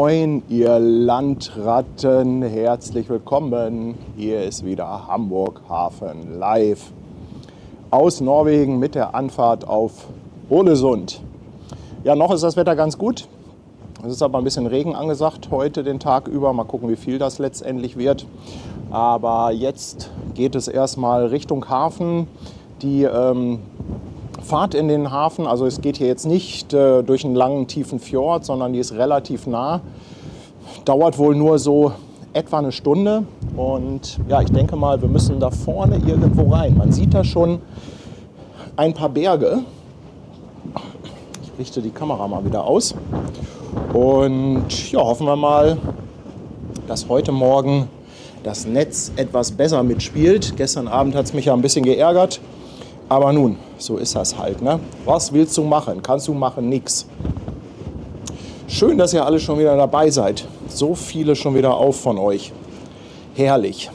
moin, ihr Landratten, herzlich willkommen. Hier ist wieder Hamburg Hafen live aus Norwegen mit der Anfahrt auf Ålesund. Ja, noch ist das Wetter ganz gut. Es ist aber ein bisschen Regen angesagt heute den Tag über. Mal gucken, wie viel das letztendlich wird. Aber jetzt geht es erstmal Richtung Hafen. Die Fahrt in den Hafen, also es geht hier jetzt nicht durch einen langen, tiefen Fjord, sondern die ist relativ nah. Dauert wohl nur so etwa eine Stunde. Und ja, ich denke mal, wir müssen da vorne irgendwo rein. Man sieht da schon ein paar Berge. Ich richte die Kamera mal wieder aus. Und ja, hoffen wir mal, dass heute Morgen das Netz etwas besser mitspielt. Gestern Abend hat es mich ja ein bisschen geärgert. Aber nun, so ist das halt, ne? Was willst du machen? Kannst du machen? Nix. Schön, dass ihr alle schon wieder dabei seid. So viele schon wieder auf von euch. Herrlich.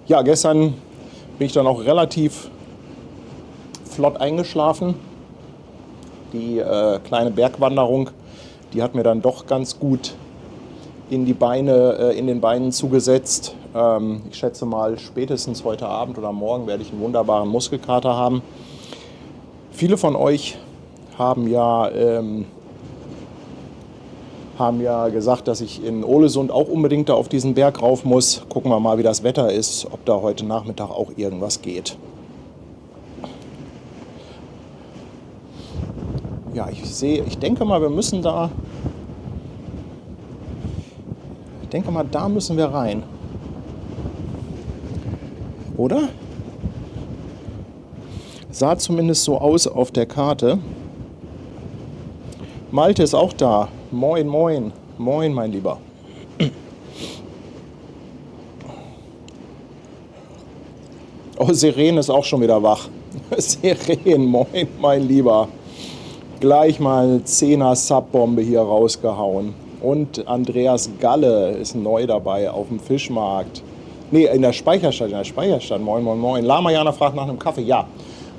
Ja, gestern bin ich dann auch relativ flott eingeschlafen. Die kleine Bergwanderung, die hat mir dann doch ganz gut in den Beinen zugesetzt. Ich schätze mal, spätestens heute Abend oder morgen werde ich einen wunderbaren Muskelkater haben. Viele von euch haben ja gesagt, dass ich in Ålesund auch unbedingt da auf diesen Berg rauf muss. Gucken wir mal, wie das Wetter ist, ob da heute Nachmittag auch irgendwas geht. Ja, ich denke mal, da müssen wir rein. Oder? Sah zumindest so aus auf der Karte. Malte ist auch da. Moin, moin. Moin, mein Lieber. Oh, Seren ist auch schon wieder wach. Seren, moin, mein Lieber. Gleich mal eine 10er Subbombe hier rausgehauen. Und Andreas Galle ist neu dabei auf dem Fischmarkt. Nee, in der Speicherstadt. Moin, moin, moin. Lama Jana fragt nach einem Kaffee. Ja,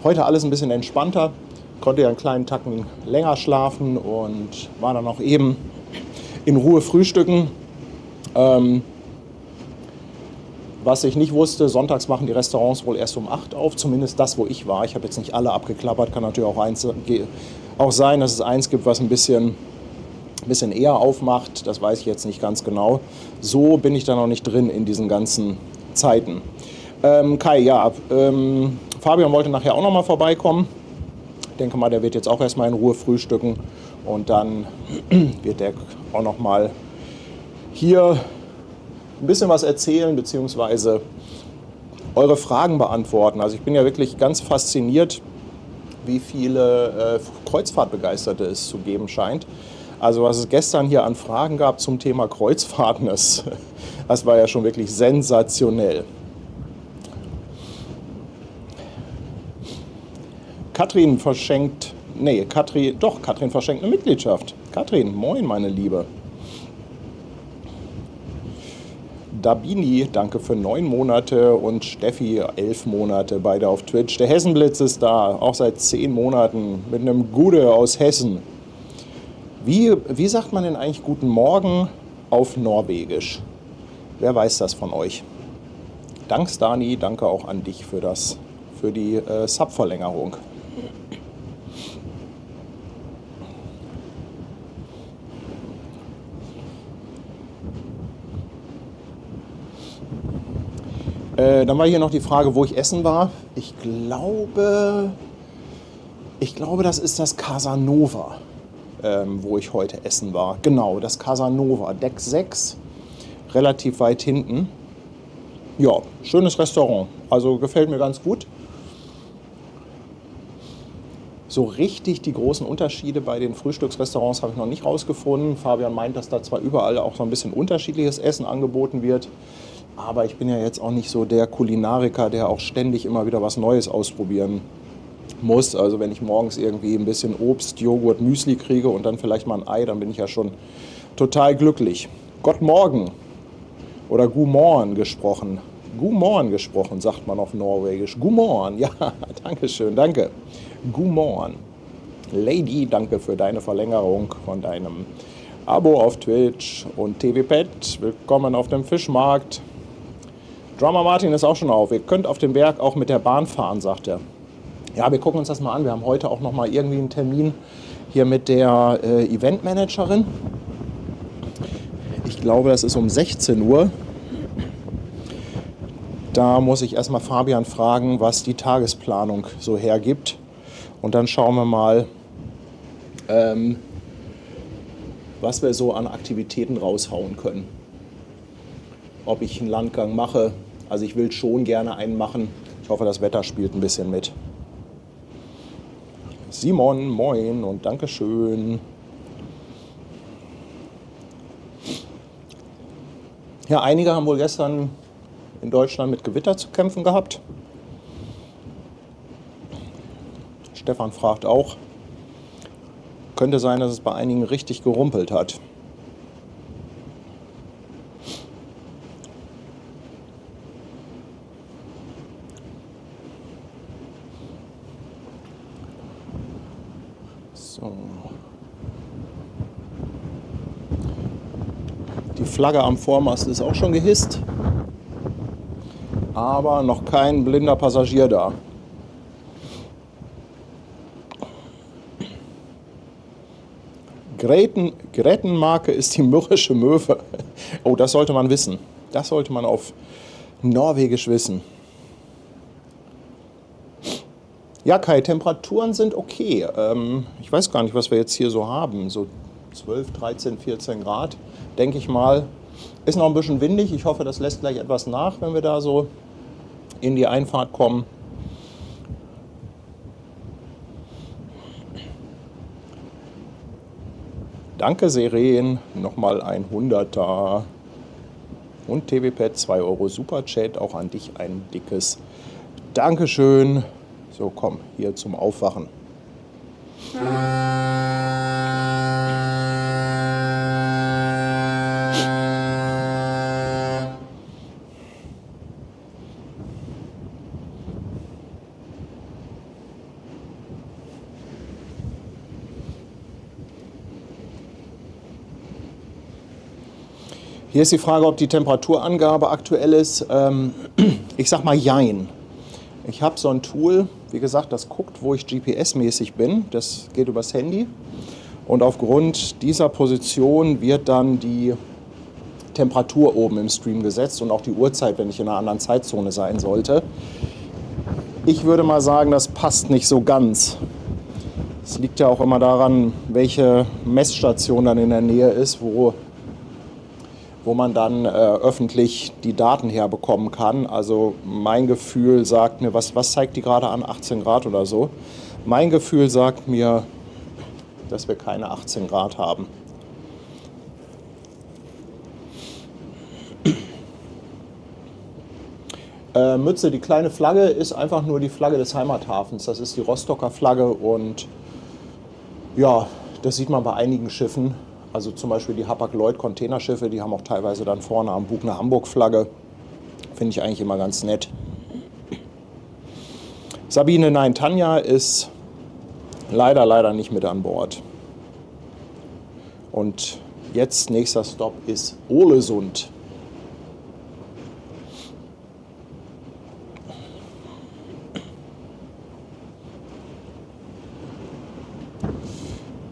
heute alles ein bisschen entspannter. Konnte ja einen kleinen Tacken länger schlafen und war dann auch eben in Ruhe frühstücken. Was ich nicht wusste, sonntags machen die Restaurants wohl erst um 8 auf. Zumindest das, wo ich war. Ich habe jetzt nicht alle abgeklappert. Kann natürlich auch sein, dass es eins gibt, was ein bisschen eher aufmacht, das weiß ich jetzt nicht ganz genau. So bin ich da noch nicht drin in diesen ganzen Zeiten. Kai, ja, Fabian wollte nachher auch noch mal vorbeikommen. Ich denke mal, der wird jetzt auch erstmal in Ruhe frühstücken und dann wird der auch noch mal hier ein bisschen was erzählen, beziehungsweise eure Fragen beantworten. Also ich bin ja wirklich ganz fasziniert, wie viele Kreuzfahrtbegeisterte es zu geben scheint. Also was es gestern hier an Fragen gab zum Thema Kreuzfahrten, das war ja schon wirklich sensationell. Katrin verschenkt eine Mitgliedschaft. Katrin, moin meine Liebe. Dabini, danke für 9 Monate und Steffi 11 Monate, beide auf Twitch. Der Hessenblitz ist da, auch seit 10 Monaten mit einem Gude aus Hessen. Wie sagt man denn eigentlich Guten Morgen auf Norwegisch? Wer weiß das von euch? Danke, Dani, danke auch an dich für die Sub-Verlängerung. Dann war hier noch die Frage, wo ich essen war. Ich glaube, das ist das Casanova. Wo ich heute essen war. Genau, das Casanova, Deck 6, relativ weit hinten. Ja, schönes Restaurant, also gefällt mir ganz gut. So richtig die großen Unterschiede bei den Frühstücksrestaurants habe ich noch nicht rausgefunden. Fabian meint, dass da zwar überall auch so ein bisschen unterschiedliches Essen angeboten wird, aber ich bin ja jetzt auch nicht so der Kulinariker, der auch ständig immer wieder was Neues ausprobieren muss. Also wenn ich morgens irgendwie ein bisschen Obst, Joghurt, Müsli kriege und dann vielleicht mal ein Ei, dann bin ich ja schon total glücklich. Gott morgen oder Gumorn gesprochen. Gumorn gesprochen, sagt man auf Norwegisch. Gumorn, ja, danke schön, danke. Gumorn. Lady, danke für deine Verlängerung von deinem Abo auf Twitch. Und TVPet, willkommen auf dem Fischmarkt. Drummer Martin ist auch schon auf. Ihr könnt auf den Berg auch mit der Bahn fahren, sagt er. Ja, wir gucken uns das mal an. Wir haben heute auch noch mal irgendwie einen Termin hier mit der Eventmanagerin. Ich glaube, das ist um 16 Uhr. Da muss ich erstmal Fabian fragen, was die Tagesplanung so hergibt. Und dann schauen wir mal, was wir so an Aktivitäten raushauen können. Ob ich einen Landgang mache. Also ich will schon gerne einen machen. Ich hoffe, das Wetter spielt ein bisschen mit. Simon, moin und Dankeschön. Ja, einige haben wohl gestern in Deutschland mit Gewitter zu kämpfen gehabt. Stefan fragt auch, könnte sein, dass es bei einigen richtig gerumpelt hat. So. Die Flagge am Vormast ist auch schon gehisst, aber noch kein blinder Passagier da. Grettenmarke ist die mürrische Möwe. Oh, das sollte man wissen. Das sollte man auf Norwegisch wissen. Ja, Kai, Temperaturen sind okay. Ich weiß gar nicht, was wir jetzt hier so haben. So 12, 13, 14 Grad, denke ich mal. Ist noch ein bisschen windig. Ich hoffe, das lässt gleich etwas nach, wenn wir da so in die Einfahrt kommen. Danke, Seren. Nochmal ein 100er. Und TVPet 2 Euro Superchat. Auch an dich ein dickes Dankeschön. So, komm, hier zum Aufwachen. Hier ist die Frage, ob die Temperaturangabe aktuell ist. Ich sag mal jein. Ich habe so ein Tool, wie gesagt, das guckt, wo ich GPS-mäßig bin. Das geht übers Handy. Und aufgrund dieser Position wird dann die Temperatur oben im Stream gesetzt und auch die Uhrzeit, wenn ich in einer anderen Zeitzone sein sollte. Ich würde mal sagen, das passt nicht so ganz. Es liegt ja auch immer daran, welche Messstation dann in der Nähe ist, wo man dann öffentlich die Daten herbekommen kann. Also mein Gefühl sagt mir, was zeigt die gerade an? 18 Grad oder so. Mein Gefühl sagt mir, dass wir keine 18 Grad haben. Mütze, die kleine Flagge ist einfach nur die Flagge des Heimathafens. Das ist die Rostocker Flagge und ja, das sieht man bei einigen Schiffen. Also zum Beispiel die Hapag-Lloyd-Containerschiffe, die haben auch teilweise dann vorne am Bug eine Hamburg-Flagge. Finde ich eigentlich immer ganz nett. Sabine, nein, Tanja ist leider nicht mit an Bord. Und jetzt nächster Stopp ist Ålesund.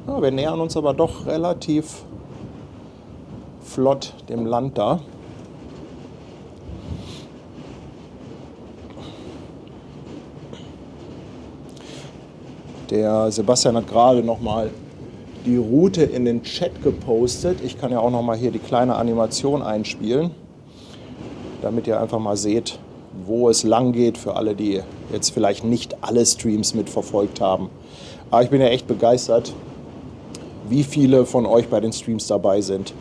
Ja, wir nähern uns aber doch relativ flott dem Land da. Der Sebastian hat gerade noch mal die Route in den Chat gepostet. Ich kann ja auch noch mal hier die kleine Animation einspielen, damit ihr einfach mal seht, wo es lang geht für alle, die jetzt vielleicht nicht alle Streams mitverfolgt haben. Aber ich bin ja echt begeistert, wie viele von euch bei den Streams dabei sind.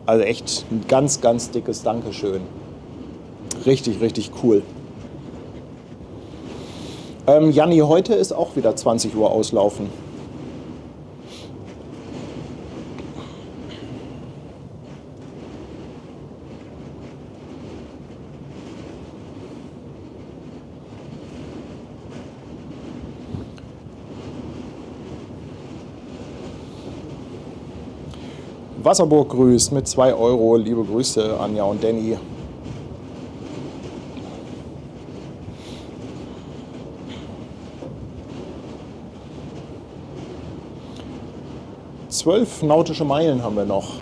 Also echt ein ganz dickes Dankeschön. Richtig cool. Janni, heute ist auch wieder 20 Uhr auslaufen. Wasserburg grüßt mit 2 Euro. Liebe Grüße, Anja und Danny. Zwölf nautische Meilen haben wir noch,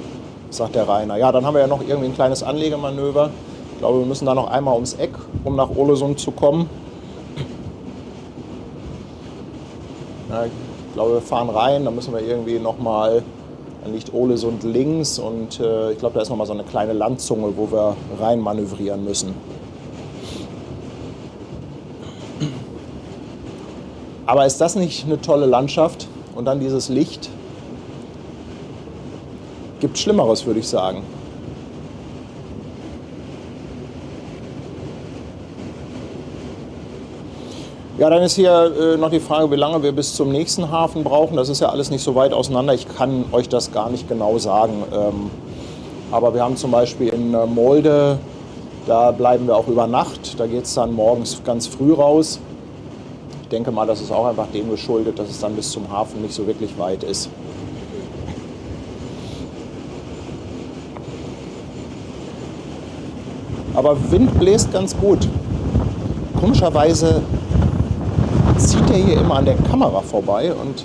sagt der Rainer. Ja, dann haben wir ja noch irgendwie ein kleines Anlegemanöver. Ich glaube, wir müssen da noch einmal ums Eck, um nach Ålesund zu kommen. Ja, ich glaube, wir fahren rein, dann müssen wir irgendwie nochmal, dann liegt Ålesund links und ich glaube, da ist nochmal so eine kleine Landzunge, wo wir rein manövrieren müssen. Aber ist das nicht eine tolle Landschaft? Und dann dieses Licht. Gibt Schlimmeres, würde ich sagen. Ja, dann ist hier noch die Frage, wie lange wir bis zum nächsten Hafen brauchen. Das ist ja alles nicht so weit auseinander. Ich kann euch das gar nicht genau sagen. Aber wir haben zum Beispiel in Molde, da bleiben wir auch über Nacht. Da geht es dann morgens ganz früh raus. Ich denke mal, das ist auch einfach dem geschuldet, dass es dann bis zum Hafen nicht so wirklich weit ist. Aber Wind bläst ganz gut. Komischerweise zieht er hier immer an der Kamera vorbei. Und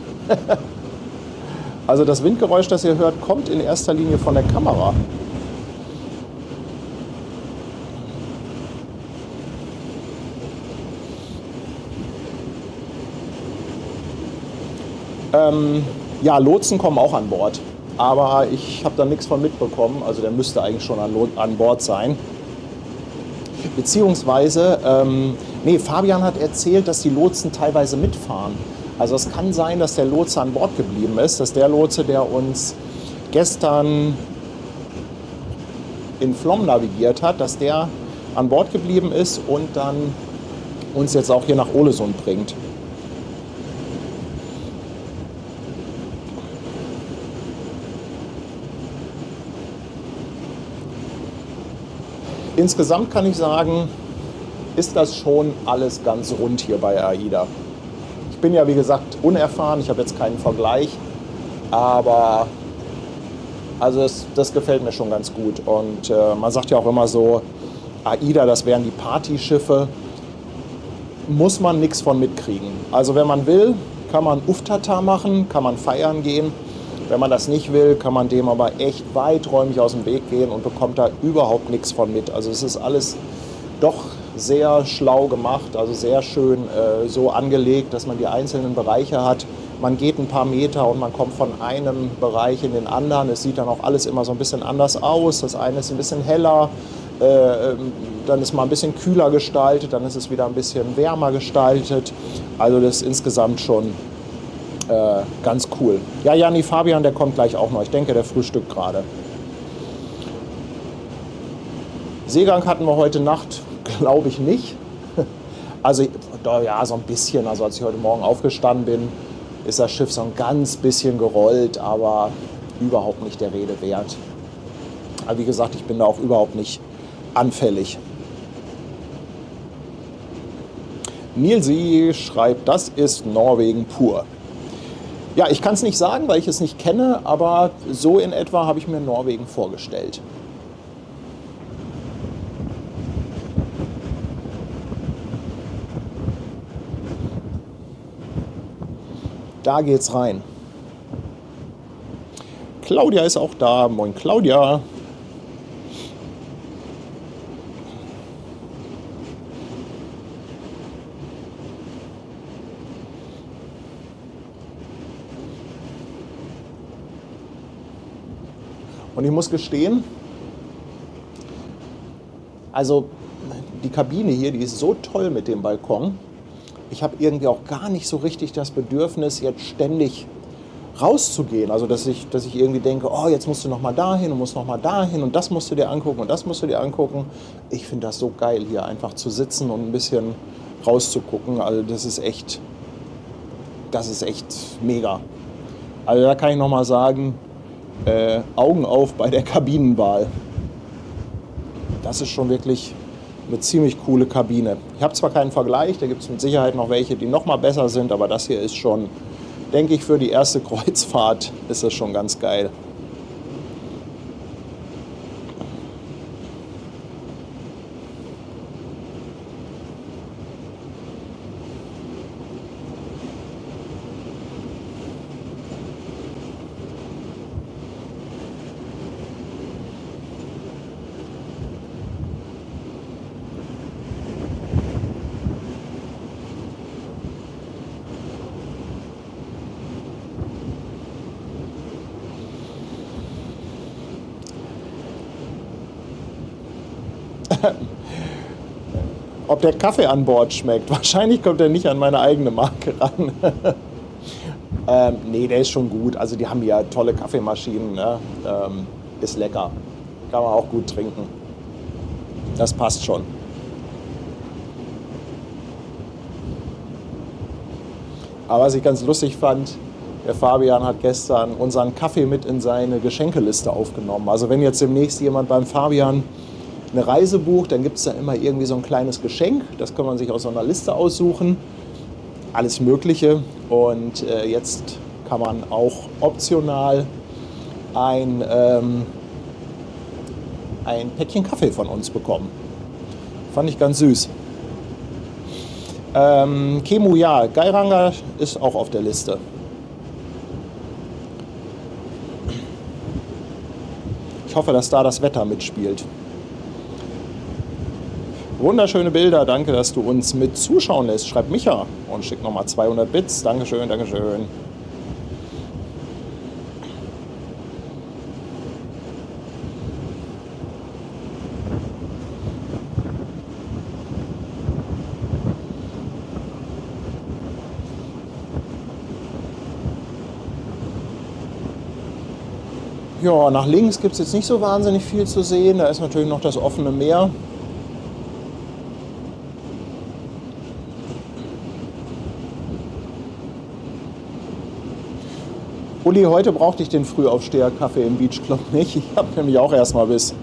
also das Windgeräusch, das ihr hört, kommt in erster Linie von der Kamera. Ja, Lotsen kommen auch an Bord. Aber ich habe da nichts von mitbekommen. Also der müsste eigentlich schon an Bord sein. Beziehungsweise, Fabian hat erzählt, dass die Lotsen teilweise mitfahren. Also es kann sein, dass der Lotse an Bord geblieben ist, dass der Lotse, der uns gestern in Flom navigiert hat, dass der an Bord geblieben ist und dann uns jetzt auch hier nach Ålesund bringt. Insgesamt kann ich sagen, ist das schon alles ganz rund hier bei AIDA. Ich bin ja, wie gesagt, unerfahren, ich habe jetzt keinen Vergleich, aber also das gefällt mir schon ganz gut. Und man sagt ja auch immer so, AIDA, das wären die Partyschiffe, muss man nichts von mitkriegen. Also wenn man will, kann man Uftata machen, kann man feiern gehen. Wenn man das nicht will, kann man dem aber echt weiträumig aus dem Weg gehen und bekommt da überhaupt nichts von mit. Also es ist alles doch sehr schlau gemacht, also sehr schön so angelegt, dass man die einzelnen Bereiche hat. Man geht ein paar Meter und man kommt von einem Bereich in den anderen. Es sieht dann auch alles immer so ein bisschen anders aus. Das eine ist ein bisschen heller, dann ist mal ein bisschen kühler gestaltet, dann ist es wieder ein bisschen wärmer gestaltet. Also das ist insgesamt schon ganz cool. Ja, Janni Fabian, der kommt gleich auch noch. Ich denke, der frühstückt gerade. Seegang hatten wir heute Nacht, glaube ich, nicht. Also, ja, so ein bisschen. Also, als ich heute Morgen aufgestanden bin, ist das Schiff so ein ganz bisschen gerollt, aber überhaupt nicht der Rede wert. Aber wie gesagt, ich bin da auch überhaupt nicht anfällig. Nielsi schreibt, das ist Norwegen pur. Ja, ich kann es nicht sagen, weil ich es nicht kenne, aber so in etwa habe ich mir Norwegen vorgestellt. Da geht's rein. Claudia ist auch da. Moin Claudia. Und ich muss gestehen, also die Kabine hier, die ist so toll mit dem Balkon. Ich habe irgendwie auch gar nicht so richtig das Bedürfnis, jetzt ständig rauszugehen. Also dass ich irgendwie denke, oh, jetzt musst du noch mal dahin und musst noch mal dahin und das musst du dir angucken und das musst du dir angucken. Ich finde das so geil, hier einfach zu sitzen und ein bisschen rauszugucken. Also das ist echt mega. Also da kann ich noch mal sagen, Augen auf bei der Kabinenwahl. Das ist schon wirklich eine ziemlich coole Kabine. Ich habe zwar keinen Vergleich, da gibt es mit Sicherheit noch welche, die noch mal besser sind, aber das hier ist schon, denke ich, für die erste Kreuzfahrt ist das schon ganz geil. Ob der Kaffee an Bord schmeckt? Wahrscheinlich kommt er nicht an meine eigene Marke ran. Nee, der ist schon gut. Also die haben ja tolle Kaffeemaschinen. Ne? Ist lecker. Kann man auch gut trinken. Das passt schon. Aber was ich ganz lustig fand, der Fabian hat gestern unseren Kaffee mit in seine Geschenkeliste aufgenommen. Also wenn jetzt demnächst jemand beim Fabian eine Reise bucht, dann gibt es da immer irgendwie so ein kleines Geschenk. Das kann man sich aus so einer Liste aussuchen. Alles Mögliche. Und jetzt kann man auch optional ein Päckchen Kaffee von uns bekommen. Fand ich ganz süß. Kemu, ja, Geiranger ist auch auf der Liste. Ich hoffe, dass da das Wetter mitspielt. Wunderschöne Bilder, danke, dass du uns mit zuschauen lässt. Schreibt Micha und schickt nochmal 200 Bits. Dankeschön, Dankeschön. Ja, nach links gibt es jetzt nicht so wahnsinnig viel zu sehen. Da ist natürlich noch das offene Meer. Uli, heute brauchte ich den Frühaufsteher-Kaffee im Beach Club nicht. Ich habe nämlich auch erst mal bis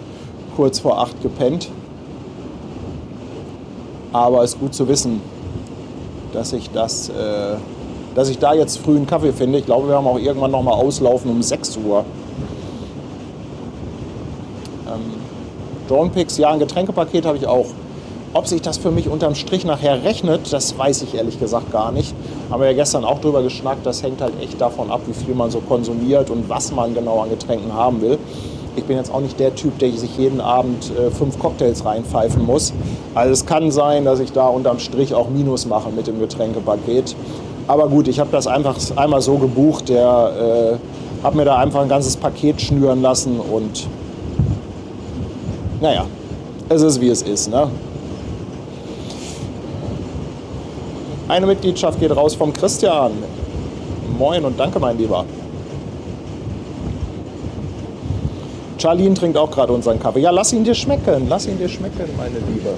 kurz vor 8 gepennt. Aber es ist gut zu wissen, dass ich da jetzt früh einen Kaffee finde. Ich glaube, wir haben auch irgendwann noch mal auslaufen um 6 Uhr. Dronepicks, ja, ein Getränkepaket habe ich auch. Ob sich das für mich unterm Strich nachher rechnet, das weiß ich ehrlich gesagt gar nicht. Haben wir ja gestern auch drüber geschnackt. Das hängt halt echt davon ab, wie viel man so konsumiert und was man genau an Getränken haben will. Ich bin jetzt auch nicht der Typ, der sich jeden Abend 5 Cocktails reinpfeifen muss. Also es kann sein, dass ich da unterm Strich auch Minus mache mit dem Getränkepaket. Aber gut, ich habe das einfach einmal so gebucht. Habe mir da einfach ein ganzes Paket schnüren lassen und naja, es ist wie es ist, ne? Eine Mitgliedschaft geht raus vom Christian. Moin und danke, mein Lieber. Charlene trinkt auch gerade unseren Kaffee. Ja, lass ihn dir schmecken, meine Liebe.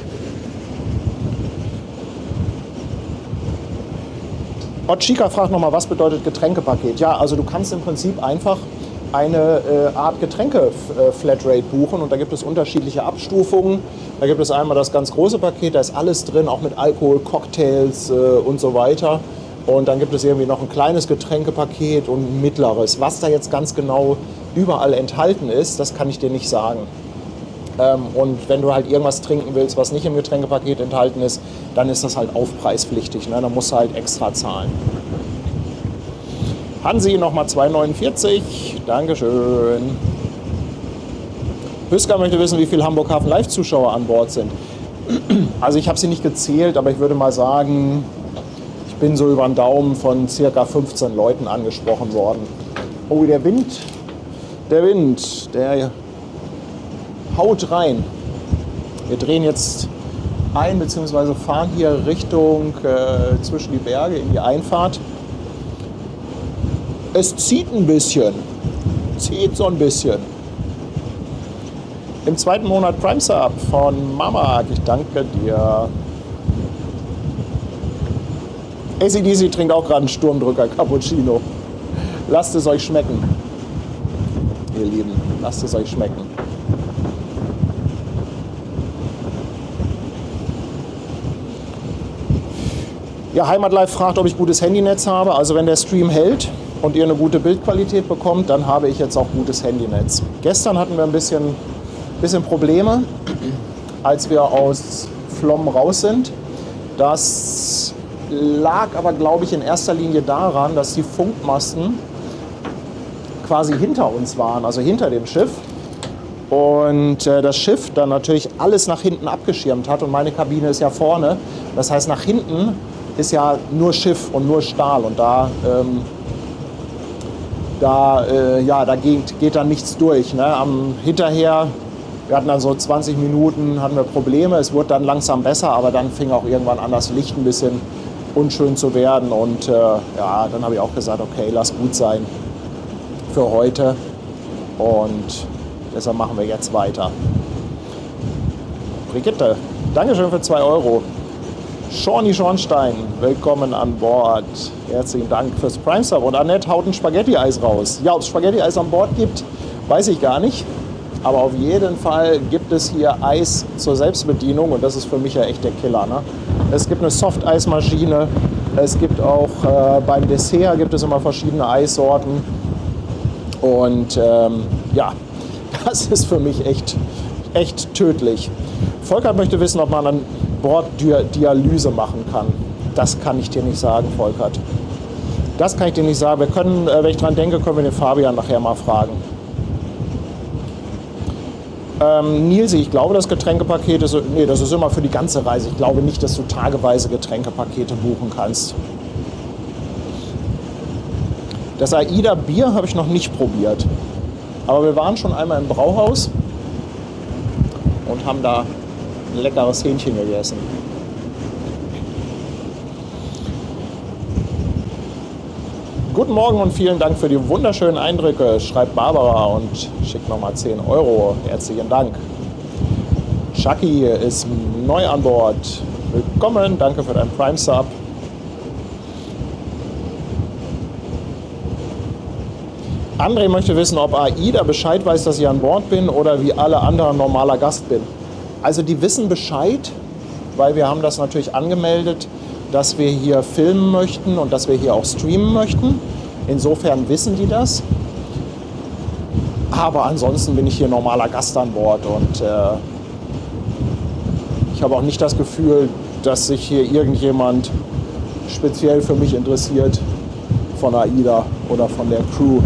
Otschika fragt nochmal, was bedeutet Getränkepaket? Ja, also du kannst im Prinzip einfach eine Art Getränke-Flatrate buchen und da gibt es unterschiedliche Abstufungen. Da gibt es einmal das ganz große Paket, da ist alles drin, auch mit Alkohol, Cocktails und so weiter. Und dann gibt es irgendwie noch ein kleines Getränkepaket und ein mittleres. Was da jetzt ganz genau überall enthalten ist, das kann ich dir nicht sagen. Und wenn du halt irgendwas trinken willst, was nicht im Getränkepaket enthalten ist, dann ist das halt aufpreispflichtig, ne? Dann musst du halt extra zahlen. Hansi nochmal 2,49. Dankeschön. Hüsker möchte wissen, wie viele Hamburg Hafen Live-Zuschauer an Bord sind. Also ich habe sie nicht gezählt, aber ich würde mal sagen, ich bin so über den Daumen von circa 15 Leuten angesprochen worden. Oh, der Wind, der haut rein. Wir drehen jetzt ein, beziehungsweise fahren hier Richtung zwischen die Berge in die Einfahrt. Es zieht ein bisschen. Zieht so ein bisschen. Im 2. Monat Prime Sub von Mama. Ich danke dir. ACDC trinkt auch gerade einen Sturmdrücker Cappuccino. Lasst es euch schmecken. Ihr Lieben, lasst es euch schmecken. Ja, Heimatlife fragt, ob ich gutes Handynetz habe. Also wenn der Stream hält und ihr eine gute Bildqualität bekommt, dann habe ich jetzt auch gutes Handynetz. Gestern hatten wir ein bisschen Probleme, als wir aus Flom raus sind. Das lag aber, glaube ich, in erster Linie daran, dass die Funkmasten quasi hinter uns waren, also hinter dem Schiff. Und das Schiff dann natürlich alles nach hinten abgeschirmt hat und meine Kabine ist ja vorne. Das heißt, nach hinten ist ja nur Schiff und nur Stahl und da geht dann nichts durch. Ne? Hinterher Wir hatten dann so 20 Minuten, hatten wir Probleme, es wurde dann langsam besser, aber dann fing auch irgendwann an, das Licht ein bisschen unschön zu werden und ja, dann habe ich auch gesagt, okay, lass gut sein für heute und deshalb machen wir jetzt weiter. Brigitte, Dankeschön für 2 Euro. Shawnee Schornstein, willkommen an Bord. Herzlichen Dank fürs Prime Sub. Und Annette haut ein Spaghetti-Eis raus. Ja, ob es Spaghetti-Eis an Bord gibt, weiß ich gar nicht. Aber auf jeden Fall gibt es hier Eis zur Selbstbedienung und das ist für mich ja echt der Killer. Ne? Es gibt eine Soft-Eismaschine, es gibt auch beim Dessert gibt es immer verschiedene Eissorten. Und ja, das ist für mich echt tödlich. Volkert möchte wissen, ob man an Bord Dialyse machen kann. Das kann ich dir nicht sagen, Volkert. Das kann ich dir nicht sagen. Wir können, wenn ich dran denke, können wir den Fabian nachher mal fragen. Nilsi, ich glaube, das Getränkepaket ist, nee, das ist immer für die ganze Reise. Ich glaube nicht, dass du tageweise Getränkepakete buchen kannst. Das AIDA Bier habe ich noch nicht probiert. Aber wir waren schon einmal im Brauhaus und haben da ein leckeres Hähnchen gegessen. Guten Morgen und vielen Dank für die wunderschönen Eindrücke, schreibt Barbara und schickt nochmal 10 Euro. Herzlichen Dank. Chucky ist neu an Bord. Willkommen, danke für deinen Prime Sub. André möchte wissen, ob AIDA Bescheid weiß, dass ich an Bord bin oder wie alle anderen normaler Gast bin. Also die wissen Bescheid, weil wir haben das natürlich angemeldet, dass wir hier filmen möchten und dass wir hier auch streamen möchten. Insofern wissen die das. Aber ansonsten bin ich hier normaler Gast an Bord und ich habe auch nicht das Gefühl, dass sich hier irgendjemand speziell für mich interessiert von AIDA oder von der Crew.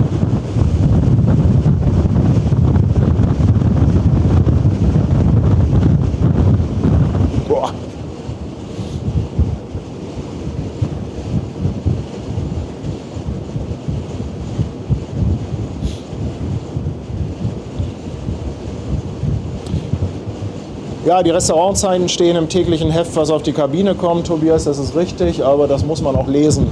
Ja, die Restaurantzeiten stehen im täglichen Heft, was auf die Kabine kommt, Tobias, das ist richtig, aber das muss man auch lesen.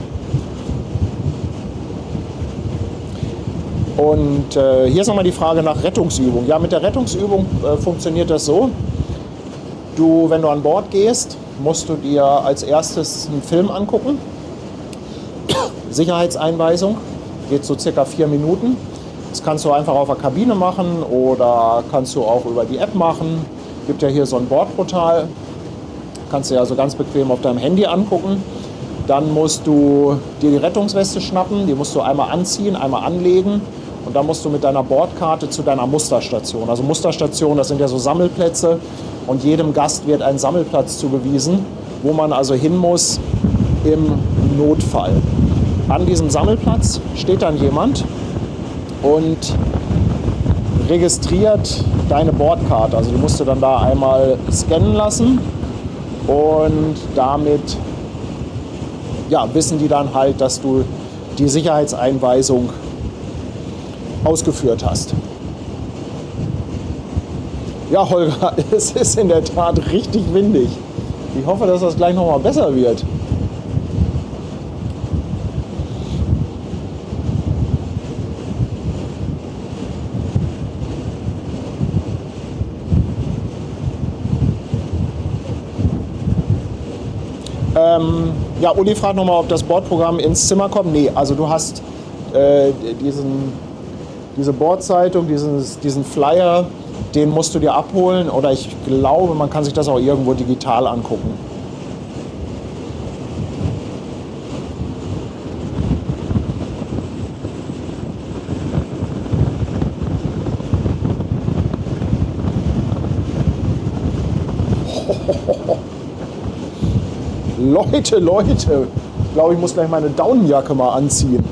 Und hier ist nochmal die Frage nach Rettungsübung. Ja, mit der Rettungsübung funktioniert das so. Wenn du an Bord gehst, musst du dir als erstes einen Film angucken. Sicherheitseinweisung, geht so circa 4 Minuten. Das kannst du einfach auf der Kabine machen oder kannst du auch über die App machen. Gibt ja hier so ein Bordportal, kannst du ja so ganz bequem auf deinem Handy angucken. Dann musst du dir die Rettungsweste schnappen, die musst du einmal anziehen, einmal anlegen und dann musst du mit deiner Bordkarte zu deiner Musterstation. Also Musterstation, das sind ja so Sammelplätze und jedem Gast wird ein Sammelplatz zugewiesen, wo man also hin muss im Notfall. An diesem Sammelplatz steht dann jemand und registriert deine Bordkarte. Also die musst du dann da einmal scannen lassen und damit ja, wissen die dann halt, dass du die Sicherheitseinweisung ausgeführt hast. Ja, Holger, es ist in der Tat richtig windig. Ich hoffe, dass das gleich nochmal besser wird. Ja, Uli fragt nochmal, ob das Bordprogramm ins Zimmer kommt. Nee, also du hast diese Bordzeitung, diesen Flyer, den musst du dir abholen oder ich glaube, man kann sich das auch irgendwo digital angucken. Leute, ich glaube, ich muss gleich meine Daunenjacke mal anziehen.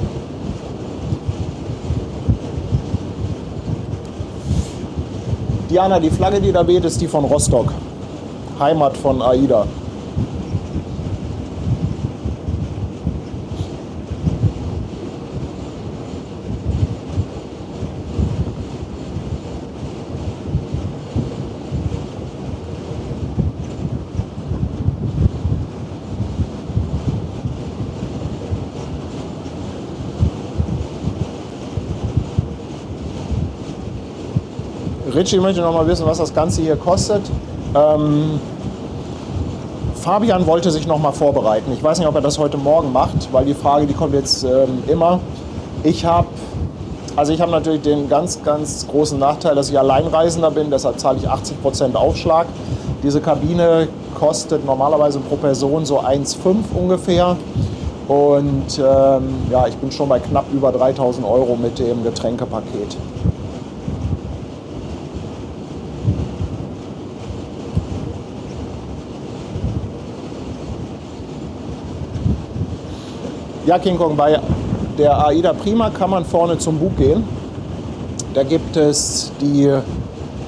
Diana, die Flagge, die da weht, ist die von Rostock, Heimat von AIDA. Richie möchte noch mal wissen, was das Ganze hier kostet. Fabian wollte sich noch mal vorbereiten. Ich weiß nicht, ob er das heute Morgen macht, weil die Frage, die kommt jetzt immer. Ich habe natürlich den ganz, ganz großen Nachteil, dass ich Alleinreisender bin, deshalb zahle ich 80% Aufschlag. Diese Kabine kostet normalerweise pro Person so 1,5 ungefähr. Und ja, ich bin schon bei knapp über 3.000 € mit dem Getränkepaket. Ja, King Kong, bei der AIDA Prima kann man vorne zum Bug gehen. Da gibt es die,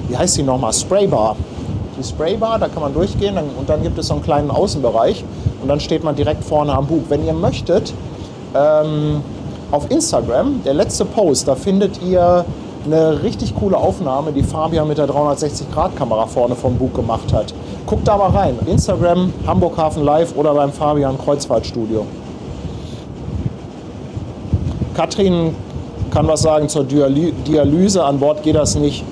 wie heißt die nochmal, Spraybar. Die Spraybar, da kann man durchgehen und dann gibt es so einen kleinen Außenbereich und dann steht man direkt vorne am Bug. Wenn ihr möchtet, auf Instagram, der letzte Post, da findet ihr eine richtig coole Aufnahme, die Fabian mit der 360-Grad-Kamera vorne vom Bug gemacht hat. Guckt da mal rein. Instagram, Hamburg Hafen Live oder beim Fabian Kreuzfahrtstudio. Katrin kann was sagen zur Dialyse. An Bord geht das nicht.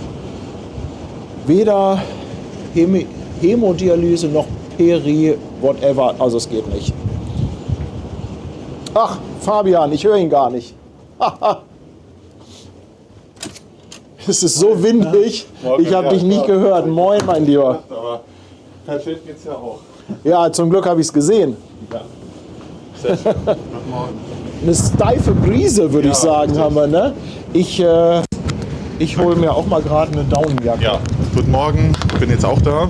Weder Hämodialyse noch whatever. Also es geht nicht. Ach, Fabian, ich höre ihn gar nicht. Es ist so windig. Ich habe dich nicht gehört. Moin, mein Lieber. Aber per Chat geht's ja auch. Ja, zum Glück habe ich es gesehen. Ja. Sehr schön. Guten Morgen. Eine steife Brise, würde ich sagen, richtig. Haben wir, ne? Ich hole mir auch mal gerade eine Daunenjacke. Ja, guten Morgen, ich bin jetzt auch da.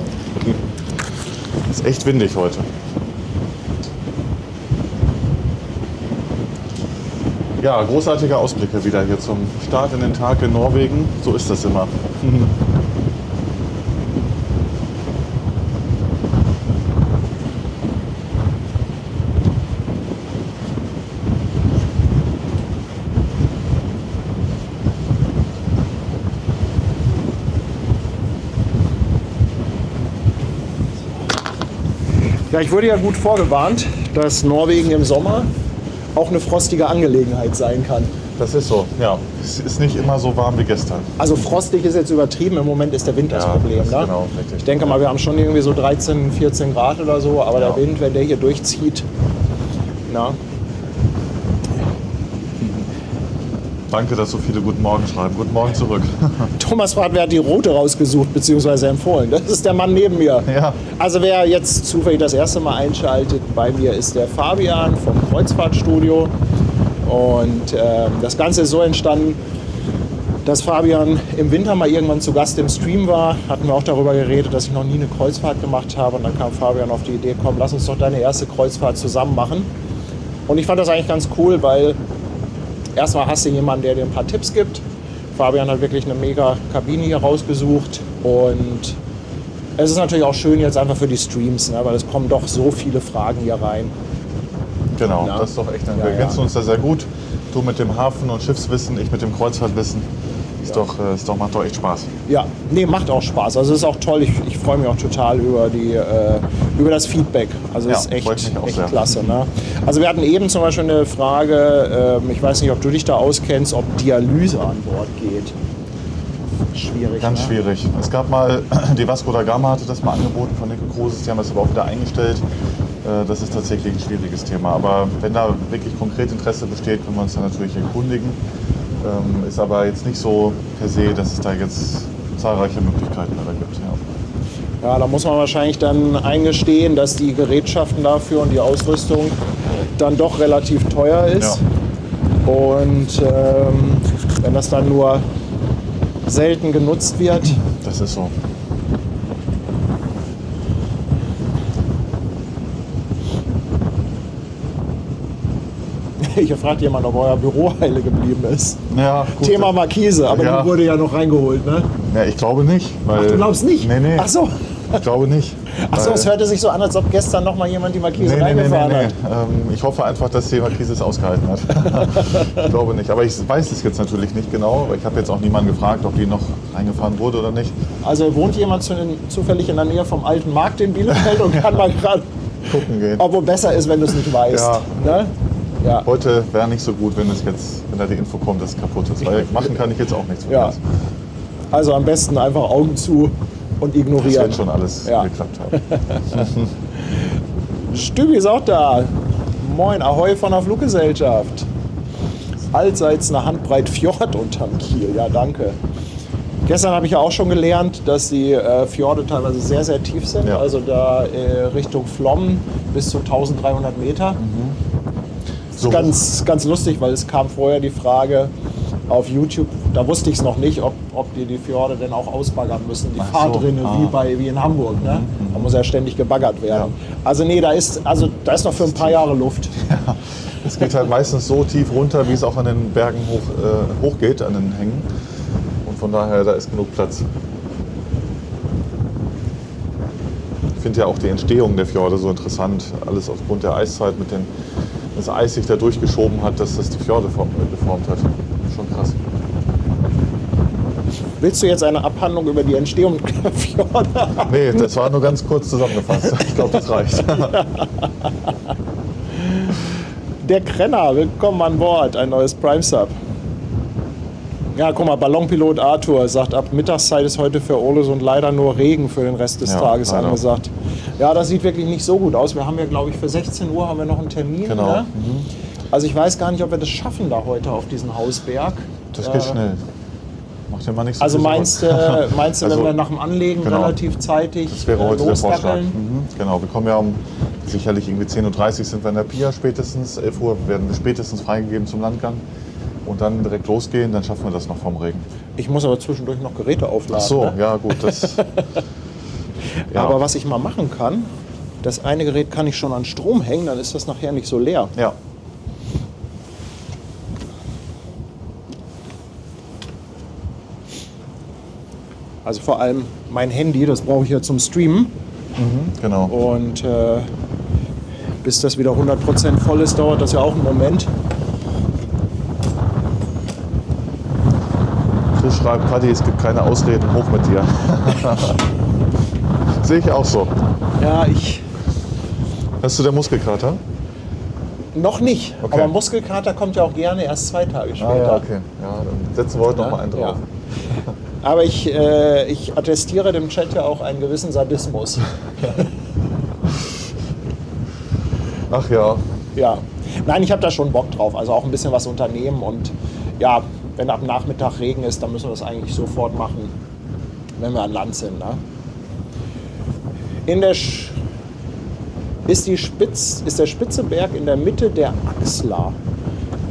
Ist echt windig heute. Ja, großartige Ausblicke wieder hier zum Start in den Tag in Norwegen. So ist das immer. Ja, ich wurde ja gut vorgewarnt, dass Norwegen im Sommer auch eine frostige Angelegenheit sein kann. Das ist so, ja. Es ist nicht immer so warm wie gestern. Also frostig ist jetzt übertrieben, im Moment ist der Wind das Problem. Das ne? Genau, richtig. Ich denke mal, wir haben schon irgendwie so 13, 14 Grad oder so, aber Ja. der Wind, wenn der hier durchzieht, na. Danke, dass so viele Guten Morgen schreiben. Guten Morgen zurück. Thomas fragt, wer hat die rote rausgesucht bzw. empfohlen? Das ist der Mann neben mir. Ja. Also wer jetzt zufällig das erste Mal einschaltet, bei mir ist der Fabian vom Kreuzfahrtstudio. Und das Ganze ist so entstanden, dass Fabian im Winter mal irgendwann zu Gast im Stream war. Hatten wir auch darüber geredet, dass ich noch nie eine Kreuzfahrt gemacht habe. Und dann kam Fabian auf die Idee, komm, lass uns doch deine erste Kreuzfahrt zusammen machen. Und ich fand das eigentlich ganz cool, weil erstmal hast du jemanden, der dir ein paar Tipps gibt. Fabian hat wirklich eine mega Kabine hier rausgesucht. Und es ist natürlich auch schön jetzt einfach für die Streams, ne, weil es kommen doch so viele Fragen hier rein. Genau, Ja. das ist doch echt. Wir Ja, ergänzen ja. uns da sehr gut. Du mit dem Hafen- und Schiffswissen, ich mit dem Kreuzfahrtwissen. Macht doch echt Spaß. Ja, nee, macht auch Spaß. Also es ist auch toll. Ich freue mich auch total über das Feedback. Also Ja, es ist echt, freut mich auch echt sehr. klasse. Ne? Also wir hatten eben zum Beispiel eine Frage, ich weiß nicht, ob du dich da auskennst, ob Dialyse an Bord geht. Schwierig. Ganz ne? schwierig. Es gab mal, die Vasco da Gama hatte das mal angeboten von Nico Cruises, die haben das aber auch wieder eingestellt. Das ist tatsächlich ein schwieriges Thema. Aber wenn da wirklich konkret Interesse besteht, können wir uns dann natürlich erkundigen. Ist aber jetzt nicht so per se, dass es da jetzt zahlreiche Möglichkeiten dabei gibt. Ja. Ja, da muss man wahrscheinlich dann eingestehen, dass die Gerätschaften dafür und die Ausrüstung dann doch relativ teuer ist. Ja. Und wenn das dann nur selten genutzt wird, Das ist so. hier fragt jemand, ob euer Büro heile geblieben ist. Ja, gut. Thema Markise, aber Ja. die wurde ja noch reingeholt, ne? Ja, ich glaube nicht. Weil, Ach, du glaubst nicht? Nee. Ach so. Ich glaube nicht. Ach so, Weil- es hörte sich so an, als ob gestern noch mal jemand die Markise Nee. reingefahren hat. Ich hoffe einfach, dass die Markise es ausgehalten hat. Ich glaube nicht. Aber ich weiß es jetzt natürlich nicht genau. Aber ich habe jetzt auch niemanden gefragt, ob die noch reingefahren wurde oder nicht. Also wohnt jemand zufällig in der Nähe vom alten Markt in Bielefeld und kann mal gerade, Gucken gehen. obwohl besser ist, wenn du es nicht weißt. Ne? Ja. Heute wäre nicht so gut, wenn da die Info kommt, dass es kaputt ist. Weil machen kann ich jetzt auch nichts. Ja. Also am besten einfach Augen zu und Das ignorieren. wird schon alles Ja. geklappt haben. Stübi ist auch da. Moin, Ahoi von der Fluggesellschaft. Allseits eine Handbreit Fjord unterm Kiel. Ja, danke. Gestern habe ich ja auch schon gelernt, dass die Fjorde teilweise sehr, sehr tief sind. Ja. Also da Richtung Flommen bis zu 1300 Meter. So. Ganz lustig, weil es kam vorher die Frage auf YouTube, da wusste ich es noch nicht, ob die Fjorde denn auch ausbaggern müssen, die Ach so. Fahrrinne wie in Hamburg. Ne? Da muss ja ständig gebaggert werden. Also nee, da ist noch für ein paar Jahre Luft. Ja. Es geht halt meistens so tief runter, wie es auch an den Bergen hochgeht, an den Hängen. Und von daher, da ist genug Platz. Ich finde ja auch die Entstehung der Fjorde so interessant. Alles aufgrund der Eiszeit, mit dem das Eis sich da durchgeschoben hat, dass das die Fjorde geformt hat. Schon krass. Willst du jetzt eine Abhandlung über die Entstehung der Fjorde haben? Nee, das war nur ganz kurz zusammengefasst. Ich glaube, das reicht. Der Krenner, willkommen an Bord, ein neues Prime-Sub. Ja, guck mal, Ballonpilot Arthur sagt, ab Mittagszeit ist heute für Ålesund leider nur Regen für den Rest des Ja, Tages leider. angesagt. Ja, das sieht wirklich nicht so gut aus. Wir haben ja, glaube ich, für 16 Uhr haben wir noch einen Termin. Genau. Ne? Also ich weiß gar nicht, ob wir das schaffen da heute auf diesen Hausberg. Das geht schnell. Macht dir mal nichts so Also viel meinst du, Sorgen. wenn Also, wir nach dem Anlegen genau. relativ zeitig Das wäre heute der Vorschlag. losdackeln? Genau, wir kommen ja sicherlich irgendwie 10.30 Uhr sind wir in der Pia spätestens. 11 Uhr werden wir spätestens freigegeben zum Landgang. Und dann direkt losgehen, dann schaffen wir das noch vom Regen. Ich muss aber zwischendurch noch Geräte aufladen. Ach so, Ne? ja gut. Das, ja. Aber was ich mal machen kann, das eine Gerät kann ich schon an Strom hängen, dann ist das nachher nicht so leer. Ja. Also vor allem mein Handy, das brauche ich ja zum Streamen. Genau. Und bis das wieder 100% voll ist, dauert das ja auch einen Moment. Chris schreibt, Paddy, es gibt keine Ausreden, hoch mit dir. Sehe ich auch so. Ja, ich Hast du der Muskelkater? noch nicht. Okay. Aber Muskelkater kommt ja auch gerne erst 2 Tage später. Ah ja, okay. Ja, dann setzen wir heute noch mal einen drauf. Aber ich attestiere dem Chat ja auch einen gewissen Sadismus. Ach ja. Ja. Nein, ich habe da schon Bock drauf. Also auch ein bisschen was unternehmen. Und ja, wenn ab Nachmittag Regen ist, dann müssen wir das eigentlich sofort machen, wenn wir an Land sind. Ne? Ist der Spitzeberg in der Mitte der Axla?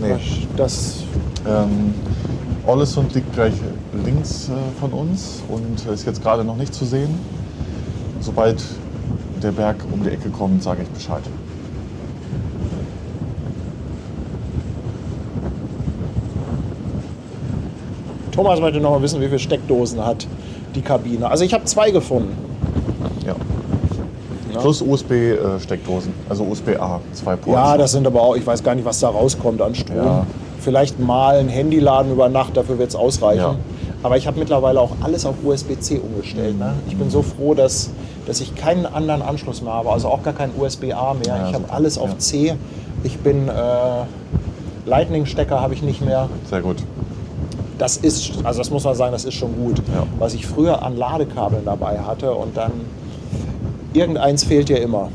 Nee. Das, Ålesund liegt gleich links von uns und ist jetzt gerade noch nicht zu sehen. Sobald der Berg um die Ecke kommt, sage ich Bescheid. Thomas möchte noch mal wissen, wie viele Steckdosen hat die Kabine. Also ich habe 2 gefunden. Ja. Ja. Plus USB-Steckdosen, also USB-A, 2 Ports. Ja, das sind aber auch, ich weiß gar nicht, was da rauskommt an Strom. Ja. Vielleicht mal ein Handy laden über Nacht, dafür wird es ausreichen. Ja. Aber ich habe mittlerweile auch alles auf USB-C umgestellt. Ne? Ich bin so froh, dass ich keinen anderen Anschluss mehr habe, also auch gar kein USB-A mehr. Ja, ich habe super. alles auf Ja. C. Ich bin Lightning-Stecker habe ich nicht mehr. Sehr gut. Das muss man sagen, das ist schon gut. Ja. Was ich früher an Ladekabeln dabei hatte und dann irgendeins fehlt dir immer.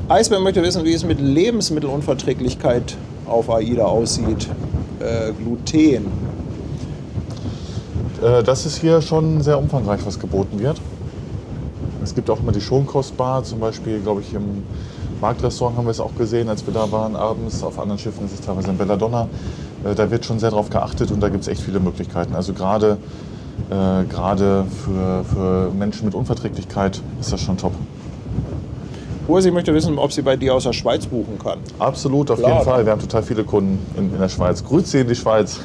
Eisbär möchte wissen, wie es mit Lebensmittelunverträglichkeit auf AIDA aussieht. Gluten. Das ist hier schon sehr umfangreich, was geboten wird. Es gibt auch immer die Schonkostbar, zum Beispiel, glaube ich, im Marktrestaurant haben wir es auch gesehen, als wir da waren abends. Auf anderen Schiffen ist es teilweise in Belladonna. Da wird schon sehr darauf geachtet und da gibt es echt viele Möglichkeiten. Also gerade für Menschen mit Unverträglichkeit ist das schon top. Ursi möchte wissen, ob sie bei dir aus der Schweiz buchen kann. Absolut, auf Klar. jeden Fall. Wir haben total viele Kunden in der Schweiz. Grüße in die Schweiz.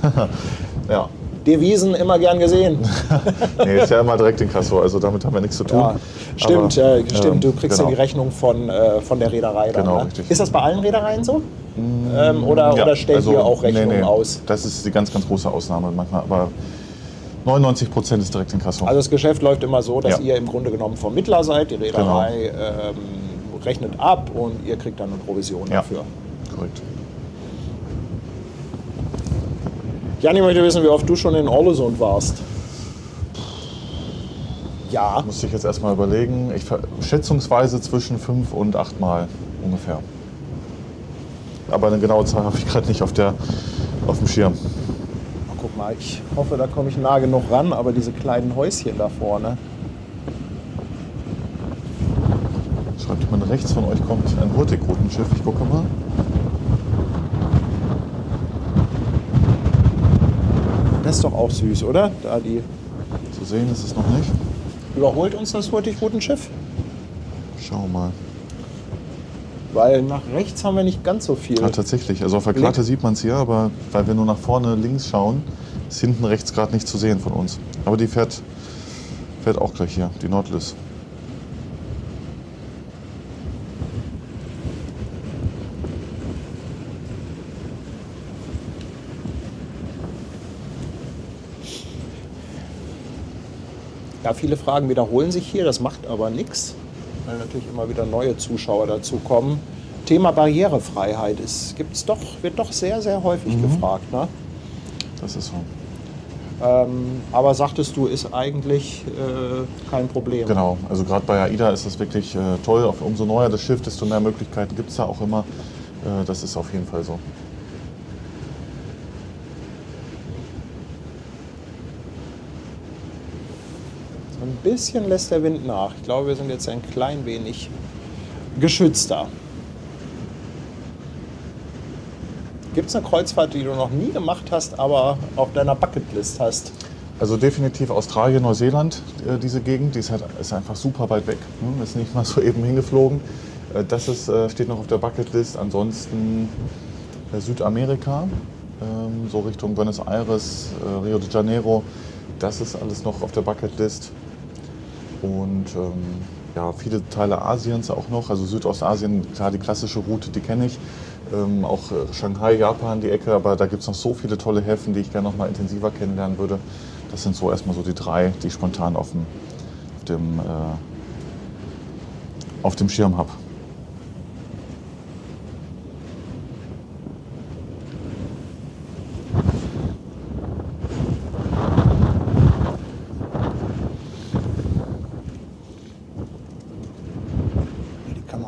Ja. Devisen immer gern gesehen. Nee, ist ja immer direkt in Kasso, also damit haben wir nichts zu tun. Ja, stimmt, Aber, stimmt. Du kriegst genau. ja die Rechnung von der Reederei. Dann, Genau, ne? richtig. Ist das bei allen Reedereien so? Oder stellt ihr auch Rechnungen aus? Das ist die ganz, ganz große Ausnahme manchmal, aber 99% ist direkt in Kasso. Also das Geschäft läuft immer so, dass Ja. ihr im Grunde genommen Vermittler seid. Die Reederei rechnet ab und ihr kriegt dann eine Provision ja, dafür. korrekt. Janni möchte wissen, wie oft du schon in Ålesund warst. Ja. Musste ich jetzt erstmal überlegen. Schätzungsweise zwischen 5 und 8 Mal ungefähr. Aber eine genaue Zahl habe ich gerade nicht auf dem Schirm. Oh, guck mal, ich hoffe, da komme ich nah genug ran, aber diese kleinen Häuschen da vorne. Schreibt jemand, rechts von euch kommt ein Hurtigrutenschiff. Ich gucke mal. Das ist doch auch süß, oder? Da die. Zu sehen ist es noch nicht. Überholt uns das Hurtigrutenschiff? Schau mal. Weil nach rechts haben wir nicht ganz so viel. Ja, tatsächlich. Also auf der Karte sieht man es hier, aber weil wir nur nach vorne links schauen, ist hinten rechts gerade nicht zu sehen von uns. Aber die fährt auch gleich hier, die Nautilus. Ja, viele Fragen wiederholen sich hier, das macht aber nichts, weil natürlich immer wieder neue Zuschauer dazu kommen. Thema Barrierefreiheit wird doch sehr, sehr häufig gefragt. Ne? Das ist so. Aber sagtest du, ist eigentlich kein Problem. Genau, also gerade bei AIDA ist das wirklich toll. Umso neuer das Schiff, desto mehr Möglichkeiten gibt es da auch immer. Das ist auf jeden Fall so. Ein bisschen lässt der Wind nach. Ich glaube, wir sind jetzt ein klein wenig geschützter. Gibt es eine Kreuzfahrt, die du noch nie gemacht hast, aber auf deiner Bucketlist hast? Also definitiv Australien, Neuseeland, diese Gegend, die ist einfach super weit weg. Ist nicht mal so eben hingeflogen. Das steht noch auf der Bucketlist. Ansonsten Südamerika, so Richtung Buenos Aires, Rio de Janeiro. Das ist alles noch auf der Bucketlist. Und ja, viele Teile Asiens auch noch. Also Südostasien, klar, die klassische Route, die kenne ich. Auch Shanghai, Japan, die Ecke. Aber da gibt es noch so viele tolle Häfen, die ich gerne noch mal intensiver kennenlernen würde. Das sind so erstmal so die 3, die ich spontan auf dem Schirm habe.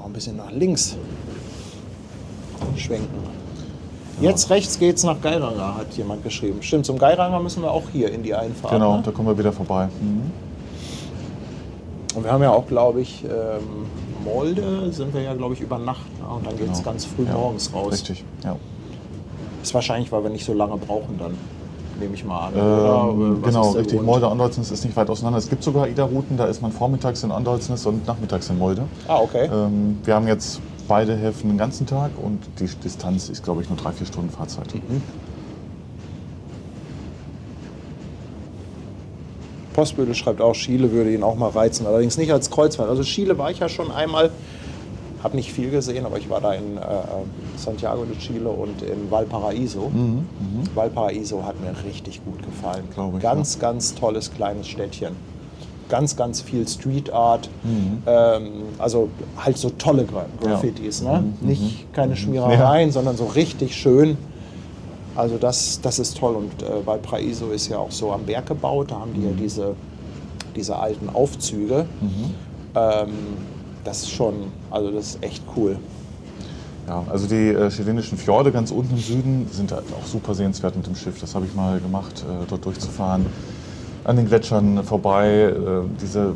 Ein bisschen nach links schwenken. Jetzt rechts geht's nach Geiranger, hat jemand geschrieben. Stimmt, zum Geiranger müssen wir auch hier in die Einfahrt. Genau, ne? da kommen wir wieder vorbei. Und wir haben ja auch, glaube ich, Molde sind wir ja, glaube ich, über Nacht. Ne? Und dann geht's ganz früh morgens raus. Richtig, ja. Ist wahrscheinlich, weil wir nicht so lange brauchen dann, nehme ich mal an. Oder genau, richtig. Grund? Molde, Andolznes ist nicht weit auseinander. Es gibt sogar AIDA-Routen, da ist man vormittags in Andolznes und nachmittags in Molde. Ah, okay. Wir haben jetzt beide Häfen den ganzen Tag und die Distanz ist, glaube ich, nur 3-4 Stunden Fahrzeit. Postbüttel schreibt auch, Chile würde ihn auch mal reizen, allerdings nicht als Kreuzfahrt. Also Chile war ich ja schon einmal, habe nicht viel gesehen, aber ich war da in Santiago de Chile und in Valparaíso. Valparaíso hat mir richtig gut gefallen. Ganz, ganz tolles kleines Städtchen. Ganz, ganz viel Street Art. Also halt so tolle Graffitis. Ne? Nicht keine Schmierereien, sondern so richtig schön. Also das ist toll. Und Valparaíso ist ja auch so am Berg gebaut. Da haben die ja diese alten Aufzüge. Das ist schon, also das ist echt cool. Ja, also die chilenischen Fjorde ganz unten im Süden sind halt auch super sehenswert mit dem Schiff. Das habe ich mal gemacht, dort durchzufahren. An den Gletschern vorbei.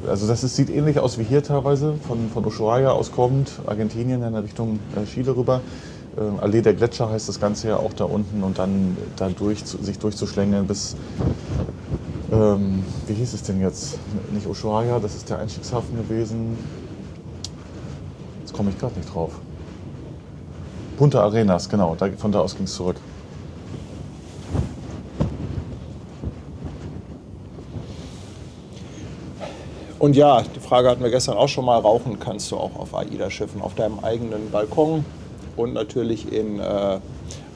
Also sieht ähnlich aus wie hier teilweise, von Ushuaia aus kommt, Argentinien in Richtung Chile rüber. Allee der Gletscher heißt das Ganze ja auch da unten und dann da sich durchzuschlängeln bis, wie hieß es denn jetzt? Nicht Ushuaia, das ist der Einstiegshafen gewesen. Jetzt komme ich gerade nicht drauf. Punta Arenas, genau, von da aus ging es zurück. Und ja, die Frage hatten wir gestern auch schon mal, rauchen kannst du auch auf AIDA-Schiffen, auf deinem eigenen Balkon und natürlich in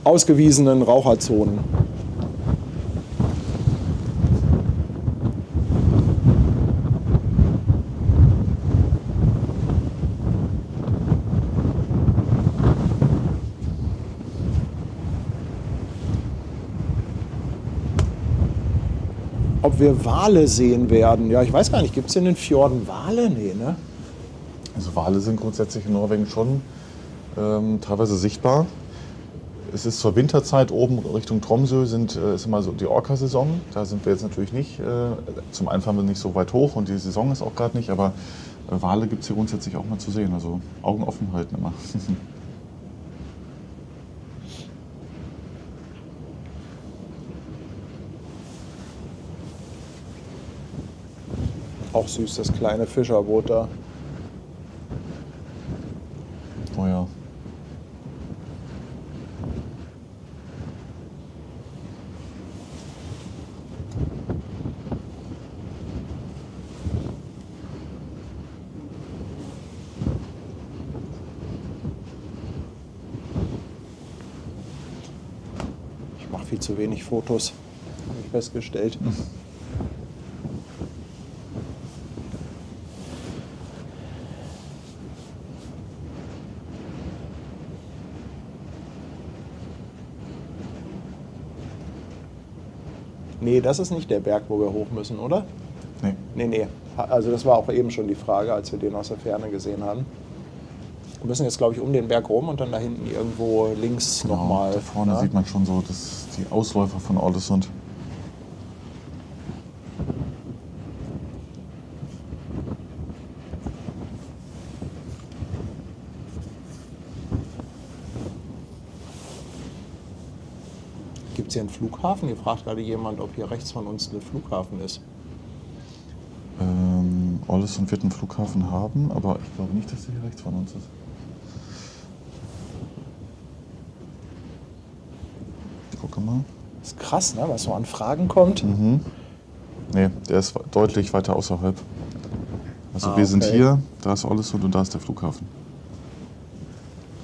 ausgewiesenen Raucherzonen. wir Wale sehen werden. Ja, ich weiß gar nicht, gibt es in den Fjorden Wale? Nee, ne? Also Wale sind grundsätzlich in Norwegen schon teilweise sichtbar. Es ist zur Winterzeit oben Richtung Tromsø ist immer so die Orca-Saison. Da sind wir jetzt natürlich nicht. Zum einen fahren wir nicht so weit hoch und die Saison ist auch gerade nicht, aber Wale gibt es hier grundsätzlich auch mal zu sehen. Also Augen offen halten immer. Auch süß, das kleine Fischerboot da. Oh ja. Ich mache viel zu wenig Fotos, habe ich festgestellt. Nee, das ist nicht der Berg, wo wir hoch müssen, oder? Nee. Nee. Also das war auch eben schon die Frage, als wir den aus der Ferne gesehen haben. Wir müssen jetzt, glaube ich, um den Berg rum und dann da hinten irgendwo links Genau, nochmal. da vorne sieht man schon so die Ausläufer von Ålesund. Gibt es hier einen Flughafen? Hier fragt gerade jemand, ob hier rechts von uns ein Flughafen ist. Ålesund wird einen Flughafen haben, aber ich glaube nicht, dass der hier rechts von uns ist. Ich gucke mal. Das ist krass, ne? Was so an Fragen kommt. Nee, der ist deutlich weiter außerhalb. Also wir sind okay. hier, da ist Ålesund und da ist der Flughafen.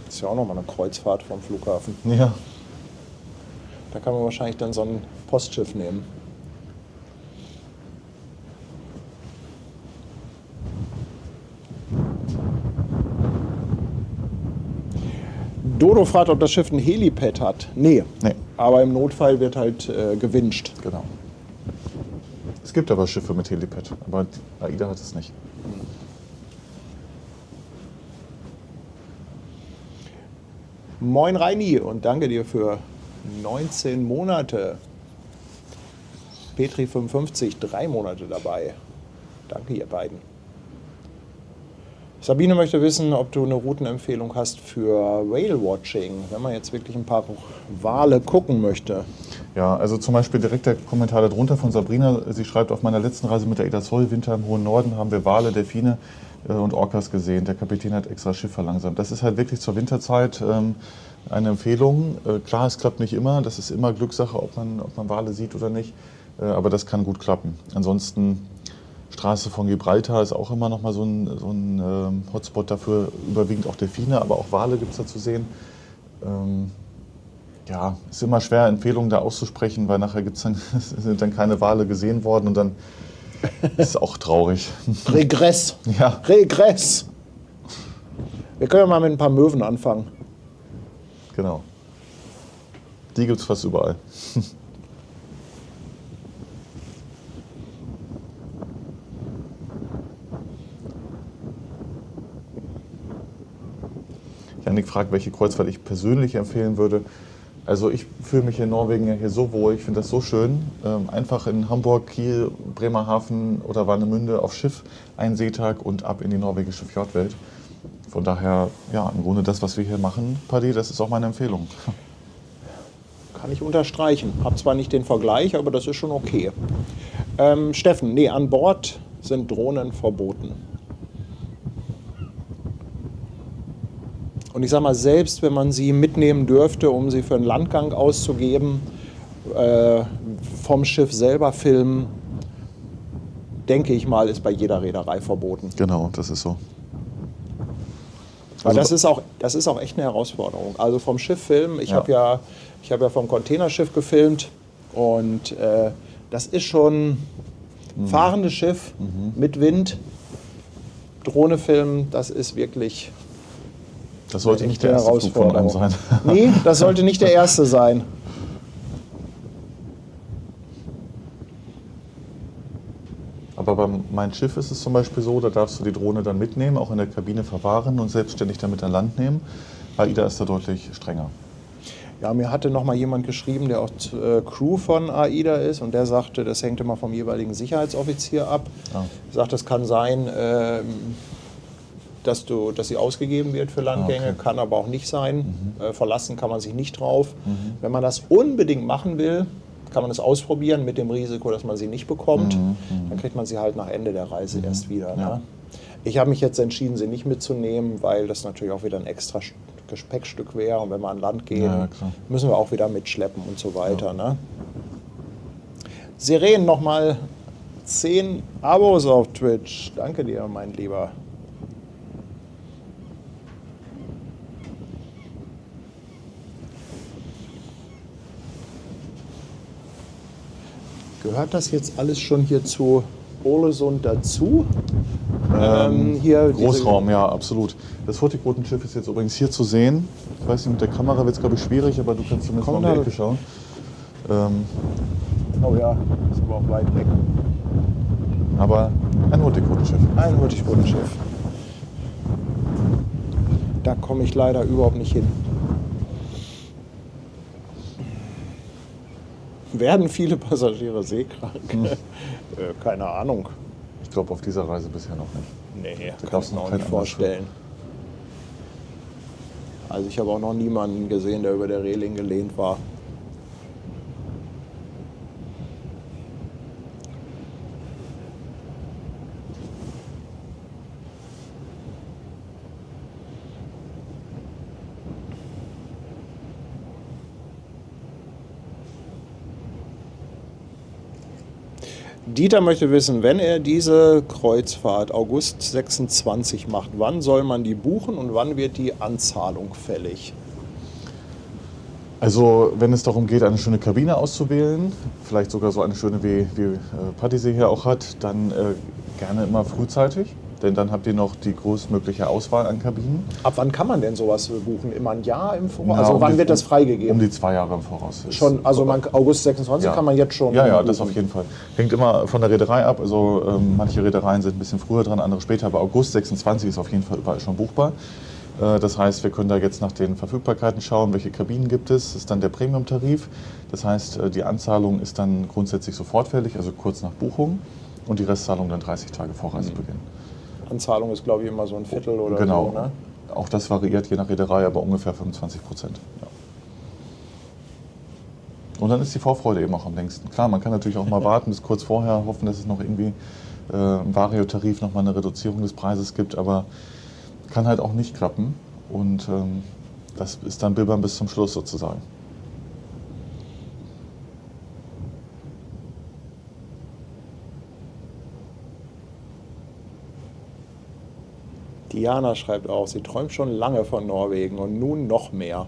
Das ist ja auch nochmal eine Kreuzfahrt vom Flughafen. Ja. Da kann man wahrscheinlich dann so ein Postschiff nehmen. Dodo fragt, ob das Schiff ein Helipad hat. Nee. Aber im Notfall wird halt gewünscht. Genau. Es gibt aber Schiffe mit Helipad, aber AIDA hat es nicht. Moin Reini und danke dir für 19 Monate. Petri55, 3 Monate dabei. Danke ihr beiden. Sabine möchte wissen, ob du eine Routenempfehlung hast für Whale-Watching, wenn man jetzt wirklich ein paar Wale gucken möchte. Ja, also zum Beispiel direkt der Kommentar darunter von Sabrina. Sie schreibt, auf meiner letzten Reise mit der AIDA Zoll, Winter im hohen Norden, haben wir Wale, Delfine und Orcas gesehen. Der Kapitän hat extra Schiff verlangsamt. Das ist halt wirklich zur Winterzeit eine Empfehlung. Klar, es klappt nicht immer. Das ist immer Glückssache, ob man Wale sieht oder nicht. Aber das kann gut klappen. Ansonsten Straße von Gibraltar ist auch immer noch mal so ein Hotspot dafür. Überwiegend auch Delfine, aber auch Wale gibt es da zu sehen. Ja, ist immer schwer, Empfehlungen da auszusprechen, weil nachher sind dann keine Wale gesehen worden und dann ist es auch traurig. Regress. Ja. Regress. Wir können ja mal mit ein paar Möwen anfangen. Genau. Die gibt es fast überall. Janik fragt, welche Kreuzfahrt ich persönlich empfehlen würde. Also ich fühle mich in Norwegen ja hier so wohl, ich finde das so schön. Einfach in Hamburg, Kiel, Bremerhaven oder Warnemünde auf Schiff, einen Seetag und ab in die norwegische Fjordwelt. Von daher, ja, im Grunde das, was wir hier machen, Paddy, das ist auch meine Empfehlung. Kann ich unterstreichen. Hab zwar nicht den Vergleich, aber das ist schon okay. Steffen, nee, an Bord sind Drohnen verboten. Und ich sage mal, selbst wenn man sie mitnehmen dürfte, um sie für einen Landgang auszugeben, vom Schiff selber filmen, denke ich mal, ist bei jeder Reederei verboten. Genau, das ist so. Weil das ist auch echt eine Herausforderung. Also vom Schiff filmen, ich habe ja vom Containerschiff gefilmt und das ist schon fahrendes Schiff mit Wind, Drohne filmen, das ist wirklich... Das sollte nicht der erste Flug von einem sein. Nee, das sollte nicht der erste sein. aber bei meinem Schiff ist es zum Beispiel so, da darfst du die Drohne dann mitnehmen, auch in der Kabine verwahren und selbstständig damit an Land nehmen. AIDA ist da deutlich strenger. Ja, mir hatte noch mal jemand geschrieben, der auch Crew von AIDA ist und der sagte, das hängt immer vom jeweiligen Sicherheitsoffizier ab. Sagt, es kann sein, dass sie ausgegeben wird für Landgänge, kann aber auch nicht sein. Verlassen kann man sich nicht drauf. Wenn man das unbedingt machen will, kann man es ausprobieren mit dem Risiko, dass man sie nicht bekommt. Dann kriegt man sie halt nach Ende der Reise erst wieder. Ne? Ich habe mich jetzt entschieden, sie nicht mitzunehmen, weil das natürlich auch wieder ein extra Gepäckstück wäre. Und wenn wir an Land gehen, müssen wir auch wieder mitschleppen und so weiter. Ne? Seren, nochmal 10 Abos auf Twitch. Danke dir, mein Lieber. Gehört das jetzt alles schon hier zu Ålesund dazu? Hier Großraum, ja, absolut. Das Hurtigruten-Schiff ist jetzt übrigens hier zu sehen. Ich weiß nicht, mit der Kamera wird es, glaube ich, schwierig, aber du kannst zumindest mal um die Ecke schauen. Oh ja, ist aber auch weit weg. Aber ein Hurtigruten-Schiff. Ein Hurtigruten-Schiff. Da komme ich leider überhaupt nicht hin. Werden viele Passagiere seekrank? Keine Ahnung. Ich glaube, auf dieser Reise bisher noch nicht. Nee, kann ich mir auch nicht vorstellen. Also ich habe auch noch niemanden gesehen, der über der Reling gelehnt war. Dieter möchte wissen, wenn er diese Kreuzfahrt August 26 macht, wann soll man die buchen und wann wird die Anzahlung fällig? Also wenn es darum geht, eine schöne Kabine auszuwählen, vielleicht sogar so eine schöne wie Patti sie hier auch hat, dann gerne immer frühzeitig. Denn dann habt ihr noch die größtmögliche Auswahl an Kabinen. Ab wann kann man denn sowas buchen? Immer ein Jahr im Voraus? Also wann wird das freigegeben? Um die 2 Jahre im Voraus. Schon, also August 26 kann man jetzt schon Ja, das auf jeden Fall. Hängt immer von der Reederei ab. Also manche Reedereien sind ein bisschen früher dran, andere später. Aber August 26 ist auf jeden Fall überall schon buchbar. Das heißt, wir können da jetzt nach den Verfügbarkeiten schauen, welche Kabinen gibt es. Das ist dann der Premium-Tarif. Das heißt, die Anzahlung ist dann grundsätzlich sofort fällig, also kurz nach Buchung. Und die Restzahlung dann 30 Tage vor Reisebeginn. Anzahlung ist, glaube ich, immer so ein Viertel oder genau. so. Ne? Auch das variiert je nach Reederei, aber ungefähr 25%. Ja. Und dann ist die Vorfreude eben auch am längsten. Klar, man kann natürlich auch mal warten bis kurz vorher, hoffen, dass es noch irgendwie im Vario-Tarif nochmal eine Reduzierung des Preises gibt, aber kann halt auch nicht klappen. Und das ist dann Bibbern bis zum Schluss sozusagen. Diana schreibt auch, sie träumt schon lange von Norwegen und nun noch mehr.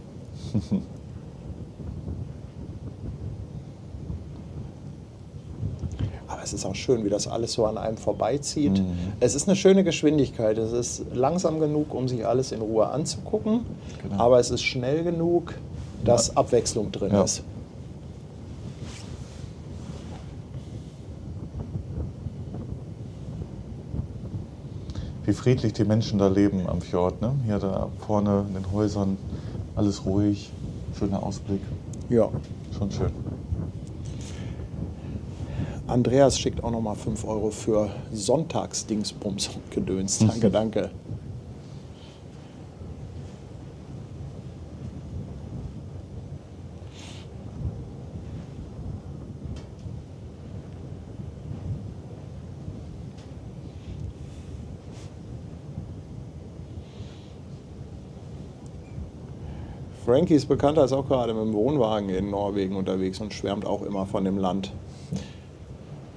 Aber es ist auch schön, wie das alles so an einem vorbeizieht. Es ist eine schöne Geschwindigkeit. Es ist langsam genug, um sich alles in Ruhe anzugucken. Genau. Aber es ist schnell genug, dass Abwechslung drin ist. Wie friedlich die Menschen da leben am Fjord. Ne? Hier da vorne in den Häusern, alles ruhig, schöner Ausblick. Ja. Schon schön. Andreas schickt auch nochmal 5 € für Sonntagsdingsbums und Gedöns. Danke, danke. Frankie ist bekannter, ist auch gerade mit dem Wohnwagen in Norwegen unterwegs und schwärmt auch immer von dem Land.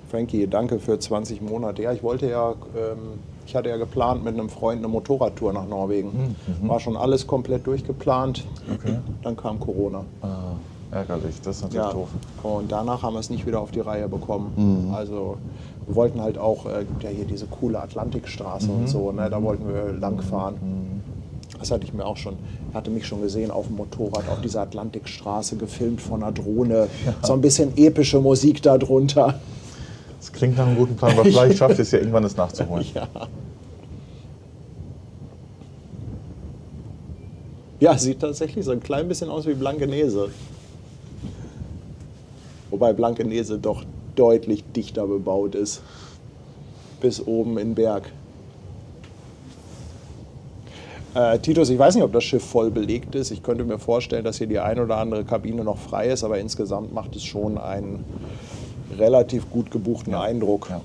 Frankie, danke für 20 Monate. Ja, ich hatte ja geplant mit einem Freund eine Motorradtour nach Norwegen. War schon alles komplett durchgeplant. Okay. Dann kam Corona. Ärgerlich, das ist natürlich doof. Und danach haben wir es nicht wieder auf die Reihe bekommen. Also wir wollten halt auch, gibt ja hier diese coole Atlantikstraße und so, ne, da wollten wir lang fahren. Das hatte ich mir auch schon, hatte mich schon gesehen auf dem Motorrad, auf dieser Atlantikstraße, gefilmt von einer Drohne. Ja. So ein bisschen epische Musik darunter. Das Klingt nach einem guten Plan, aber vielleicht schafft es ja irgendwann, es nachzuholen. Ja. Ja, sieht tatsächlich so ein klein bisschen aus wie Blankenese. Wobei Blankenese doch deutlich dichter bebaut ist. Bis oben in den Berg. Titus, ich weiß nicht, ob das Schiff voll belegt ist. Ich könnte mir vorstellen, dass hier die ein oder andere Kabine noch frei ist, aber insgesamt macht es schon einen relativ gut gebuchten Eindruck. Ja.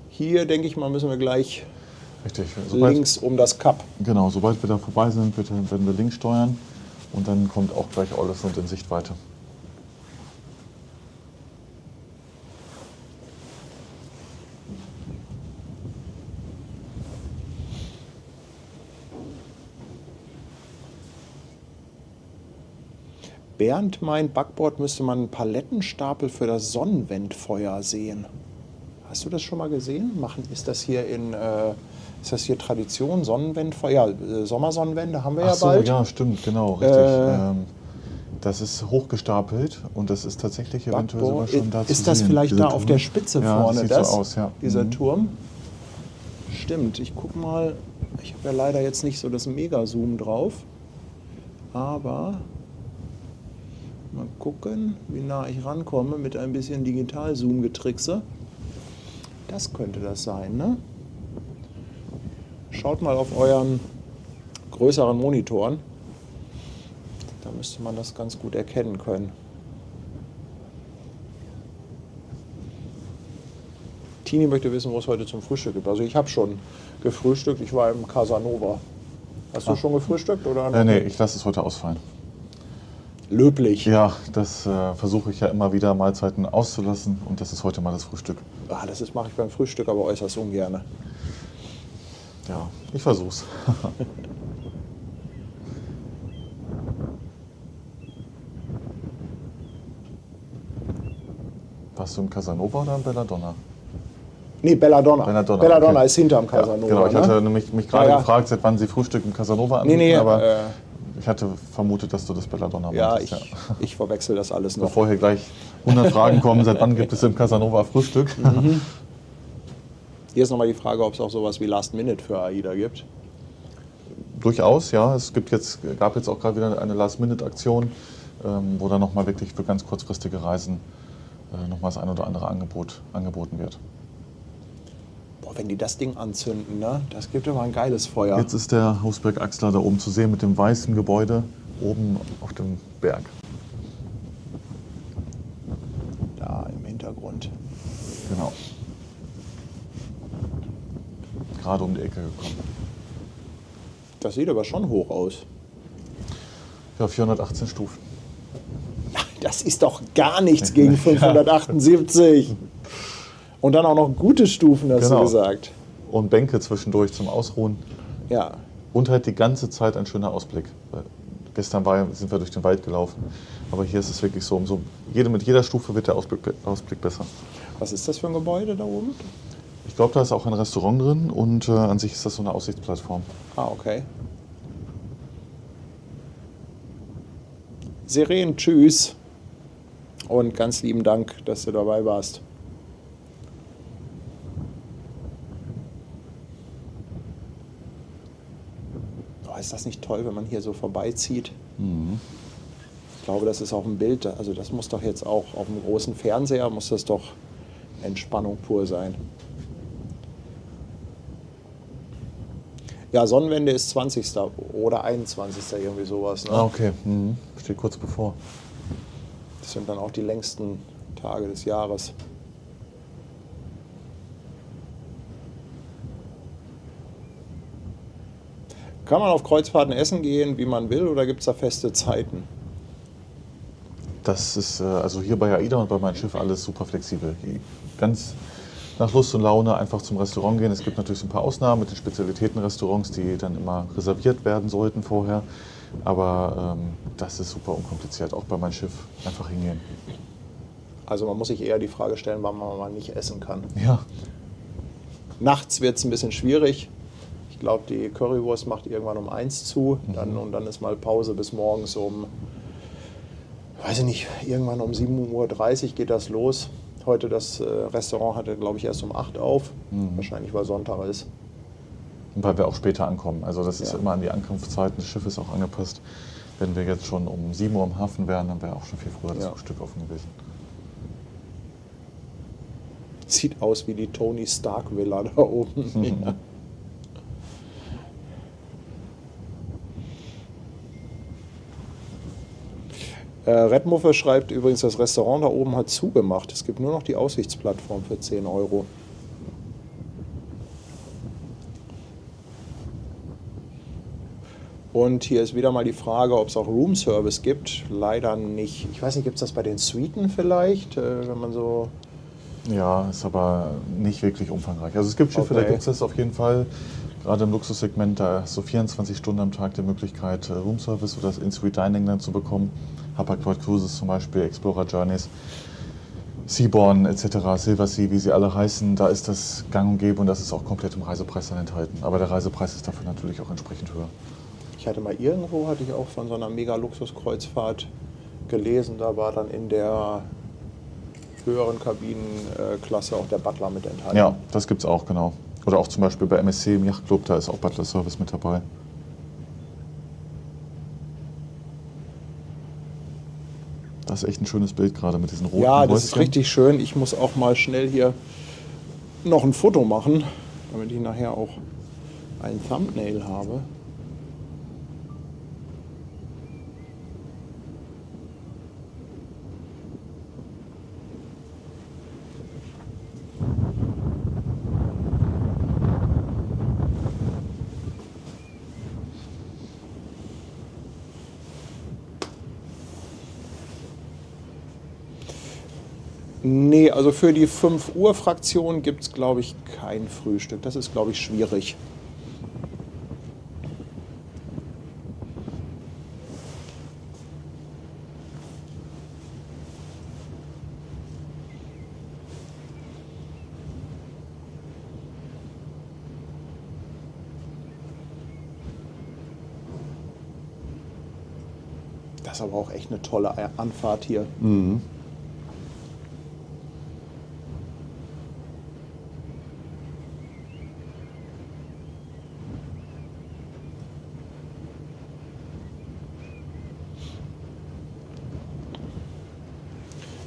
Hier, denke ich mal, müssen wir gleich Richtig. links um das Kap. Genau, sobald wir da vorbei sind, werden wir links steuern und dann kommt auch gleich Ålesund in Sichtweite. Bernd meint, Backbord müsste man einen Palettenstapel für das Sonnenwendfeuer sehen. Hast du das schon mal gesehen? Ist das hier Tradition, Sonnenwendfeuer? Ja, Sommersonnenwende haben wir ja bald. Ja, stimmt, genau, richtig. Das ist hochgestapelt und das ist tatsächlich eventuell sogar schon da zu Ist das sehen, vielleicht dieser da Turm? auf der Spitze Ja, vorne? das sieht so aus, ja. Dieser Turm? Stimmt, ich guck mal. Ich habe ja leider jetzt nicht so das Mega-Zoom drauf. Aber mal gucken, wie nah ich rankomme mit ein bisschen Digital-Zoom-Getrickse. Das könnte das sein, ne? Schaut mal auf euren größeren Monitoren. Da müsste man das ganz gut erkennen können. Tini möchte wissen, wo es heute zum Frühstück gibt. Also ich habe schon gefrühstückt. Ich war im Casanova. Hast du schon gefrühstückt? Oder? Nee, ich lasse es heute ausfallen. Löblich. Ja, das versuche ich ja immer wieder, Mahlzeiten auszulassen und das ist heute mal das Frühstück. Das mache ich beim Frühstück aber äußerst ungern. Ja, ich versuch's. Warst du im Casanova oder in Belladonna? Nee, Belladonna. Belladonna okay. ist hinterm Casanova. Ja, genau, ich hatte ne? mich gerade gefragt, seit wann Sie Frühstück im Casanova anbieten, aber ich hatte vermutet, dass du das Belladonna meintest. Ich verwechsel das alles noch. Bevor hier gleich 100 Fragen kommen, seit wann gibt es im Casanova Frühstück? Mhm. Hier ist nochmal die Frage, ob es auch sowas wie Last Minute für AIDA gibt. Durchaus, ja. Es gab jetzt auch gerade wieder eine Last-Minute-Aktion, wo dann nochmal wirklich für ganz kurzfristige Reisen nochmal das ein oder andere angeboten wird. Boah, wenn die das Ding anzünden, ne? Das gibt immer ein geiles Feuer. Jetzt ist der Hausberg-Axler da oben zu sehen mit dem weißen Gebäude oben auf dem Berg. Da im Hintergrund. Genau. Gerade um die Ecke gekommen. Das sieht aber schon hoch aus. Ja, 418 Stufen. Das ist doch gar nichts gegen 578. Und dann auch noch gute Stufen, hast du gesagt. Und Bänke zwischendurch zum Ausruhen. Ja. Und halt die ganze Zeit ein schöner Ausblick. Gestern sind wir durch den Wald gelaufen. Aber hier ist es wirklich so, mit jeder Stufe wird der Ausblick besser. Was ist das für ein Gebäude da oben? Ich glaube, da ist auch ein Restaurant drin und an sich ist das so eine Aussichtsplattform. Ah, okay. Seren, tschüss. Und ganz lieben Dank, dass du dabei warst. Oh, ist das nicht toll, wenn man hier so vorbeizieht? Mhm. Ich glaube, das ist auch ein Bild. Also das muss doch jetzt auch auf dem großen Fernseher, muss das doch Entspannung pur sein. Ja, Sonnenwende ist 20. oder 21. irgendwie sowas. Ne? Ah, okay. Mhm. Steht kurz bevor. Das sind dann auch die längsten Tage des Jahres. Kann man auf Kreuzfahrten essen gehen, wie man will, oder gibt es da feste Zeiten? Das ist also hier bei AIDA und bei meinem Schiff alles super flexibel. Ganz nach Lust und Laune einfach zum Restaurant gehen. Es gibt natürlich so ein paar Ausnahmen mit den Spezialitätenrestaurants, die dann immer reserviert werden sollten vorher. Aber das ist super unkompliziert, auch bei meinem Schiff einfach hingehen. Also man muss sich eher die Frage stellen, wann man mal nicht essen kann. Ja. Nachts wird es ein bisschen schwierig. Ich glaube, die Currywurst macht irgendwann um 1 zu. Und dann ist mal Pause bis morgens um, weiß ich nicht, irgendwann um 7:30 Uhr geht das los. Heute das Restaurant hatte, glaube ich, erst um 8 auf. Wahrscheinlich, weil Sonntag ist. Und weil wir auch später ankommen. Also das ist Ja. immer an die Ankunftszeiten des Schiffes auch angepasst. Wenn wir jetzt schon um 7 Uhr im Hafen wären, dann wäre auch schon viel früher das Ja. Frühstück offen gewesen. Sieht aus wie die Tony Stark Villa da oben. Ja. Redmuffe schreibt übrigens, das Restaurant da oben hat zugemacht. Es gibt nur noch die Aussichtsplattform für 10 Euro. Und hier ist wieder mal die Frage, ob es auch Roomservice gibt. Leider nicht. Ich weiß nicht, gibt es das bei den Suiten vielleicht? Wenn man so. Ja, ist aber nicht wirklich umfangreich. Also es gibt Schiffe, da Okay. gibt es das auf jeden Fall. Gerade im Luxussegment, da hast du 24 Stunden am Tag die Möglichkeit, Roomservice oder das In-Suite Dining dann zu bekommen. Hapag-Lloyd Cruises zum Beispiel, Explorer Journeys, Seabourn etc., Silversea, wie sie alle heißen, da ist das gang und gäbe und das ist auch komplett im Reisepreis dann enthalten. Aber der Reisepreis ist dafür natürlich auch entsprechend höher. Ich hatte mal irgendwo, hatte ich auch von so einer Mega-Luxus-Kreuzfahrt gelesen, da war dann in der höheren Kabinenklasse auch der Butler mit enthalten. Ja, das gibt es auch, genau. Oder auch zum Beispiel bei MSC im Yachtclub, da ist auch Butler Service mit dabei. Das ist echt ein schönes Bild gerade mit diesen roten Ja, das ist Häuschen. richtig schön. Ich muss auch mal schnell hier noch ein Foto machen, damit ich nachher auch ein Thumbnail habe. Nee, also für die 5 Uhr Fraktion gibt es, glaube ich, kein Frühstück. Das ist, glaube ich, schwierig. Das ist aber auch echt eine tolle Anfahrt hier.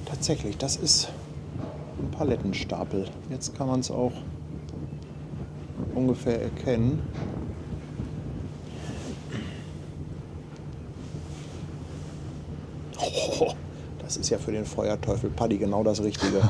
Tatsächlich, das ist ein Palettenstapel. Jetzt kann man es auch ungefähr erkennen. Oh, das ist ja für den Feuerteufel Paddy genau das Richtige.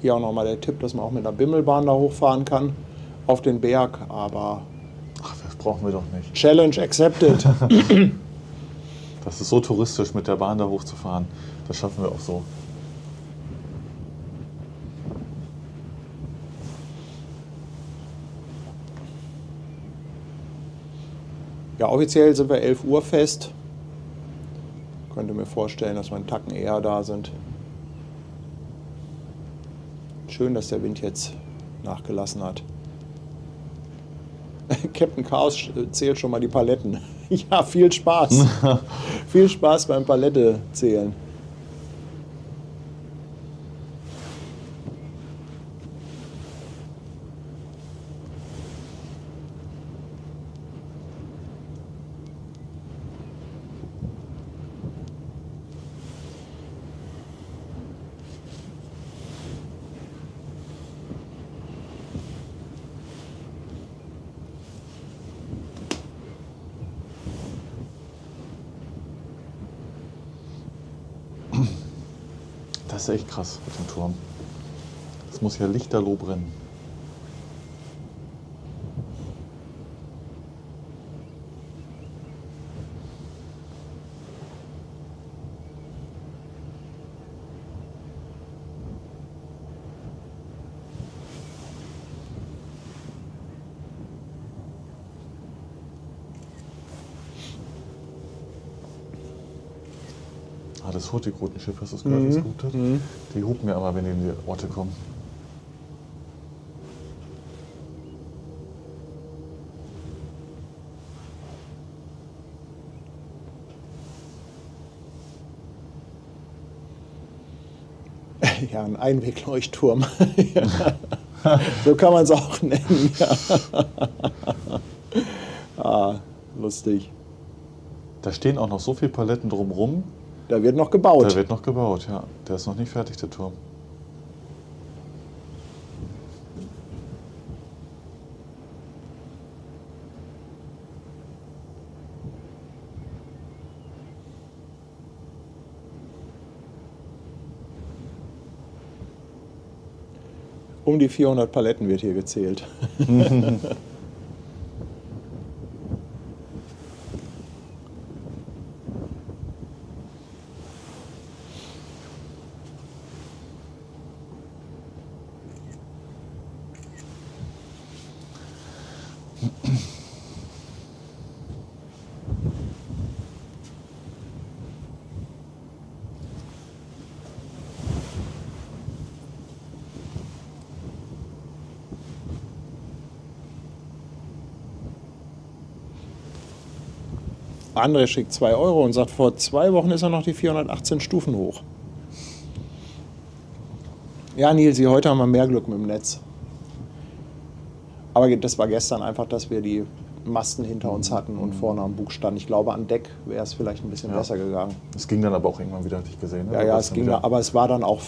Hier auch nochmal der Tipp, dass man auch mit einer Bimmelbahn da hochfahren kann auf den Berg, aber Ach, das brauchen wir doch nicht. Challenge accepted. Das ist so touristisch, mit der Bahn da hochzufahren. Das schaffen wir auch so. Ja, offiziell sind wir 11 Uhr fest. Könnte mir vorstellen, dass wir einen Tacken eher da sind. Schön, dass der Wind jetzt nachgelassen hat. Captain Chaos zählt schon mal die Paletten. Ja, viel Spaß. Viel Spaß beim Palette zählen. Das ist echt krass mit dem Turm. Das muss ja lichterloh brennen. das Hurtigrutenschiff, hast du es gehört, wie es gehupt hat? Die hupen ja immer, wenn die in die Orte kommen. Ja, ein Einwegleuchtturm. So kann man es auch nennen. Lustig. Da stehen auch noch so viele Paletten drumherum. Da wird noch gebaut. Der wird noch gebaut, ja. Der ist noch nicht fertig, der Turm. Um die 400 Paletten wird hier gezählt. André schickt 2 Euro und sagt, vor 2 Wochen ist er noch die 418 Stufen hoch. Ja, Nilsi, heute haben wir mehr Glück mit dem Netz. Aber das war gestern einfach, dass wir die Masten hinter uns hatten und vorne am Bug standen. Ich glaube, an Deck wäre es vielleicht ein bisschen besser gegangen. Es ging dann aber auch irgendwann wieder, hatte ich gesehen. Ne? Ja, es ging da, aber es war dann auch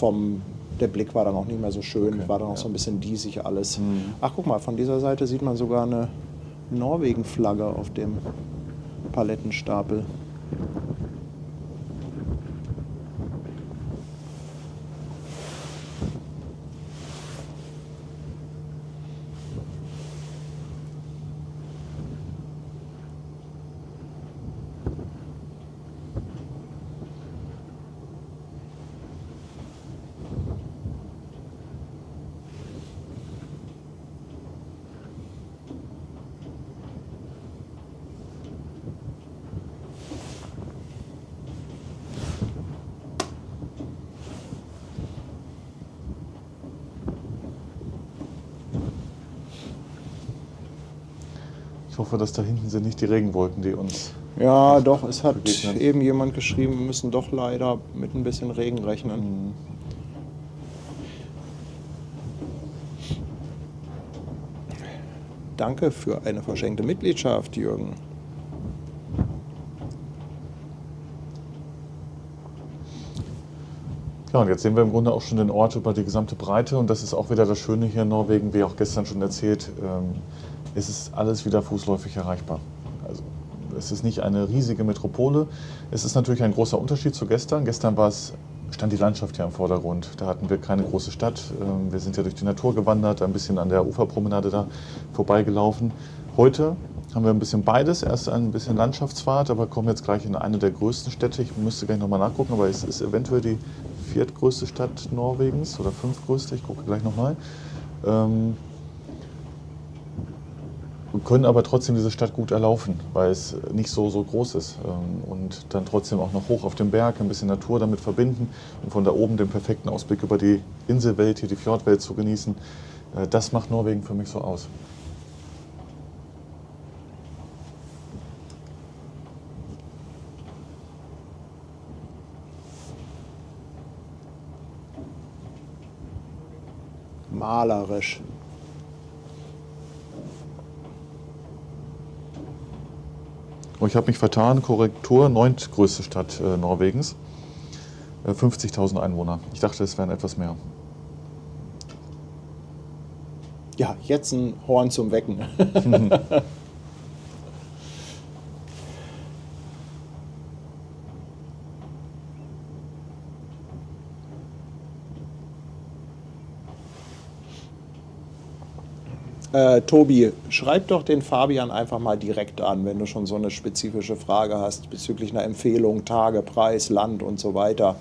der Blick war dann auch nicht mehr so schön, war dann auch so ein bisschen diesig alles. Ach, guck mal, von dieser Seite sieht man sogar eine Norwegen-Flagge auf dem Palettenstapel. Ich hoffe, dass da hinten sind nicht die Regenwolken, die uns... Ja, doch, es hat begegnen. eben jemand geschrieben, wir müssen doch leider mit ein bisschen Regen rechnen. Danke für eine verschenkte Mitgliedschaft, Jürgen. Ja, und jetzt sehen wir im Grunde auch schon den Ort über die gesamte Breite. Und das ist auch wieder das Schöne hier in Norwegen, wie auch gestern schon erzählt. Es ist alles wieder fußläufig erreichbar. Also es ist nicht eine riesige Metropole. Es ist natürlich ein großer Unterschied zu gestern. Gestern stand die Landschaft ja im Vordergrund. Da hatten wir keine große Stadt. Wir sind ja durch die Natur gewandert, ein bisschen an der Uferpromenade da vorbeigelaufen. Heute haben wir ein bisschen beides. Erst ein bisschen Landschaftsfahrt, aber kommen jetzt gleich in eine der größten Städte. Ich müsste gleich nochmal nachgucken, aber es ist eventuell die 4. größte Stadt Norwegens oder 5. größte. Ich gucke gleich nochmal. Wir können aber trotzdem diese Stadt gut erlaufen, weil es nicht so groß ist. Und dann trotzdem auch noch hoch auf dem Berg, ein bisschen Natur damit verbinden und von da oben den perfekten Ausblick über die Inselwelt, hier die Fjordwelt zu genießen. Das macht Norwegen für mich so aus. Malerisch. Oh, ich habe mich vertan, Korrektur, 9. größte Stadt Norwegens, 50.000 Einwohner. Ich dachte, es wären etwas mehr. Ja, jetzt ein Horn zum Wecken. Tobi, schreib doch den Fabian einfach mal direkt an, wenn du schon so eine spezifische Frage hast bezüglich einer Empfehlung, Tage, Preis, Land und so weiter.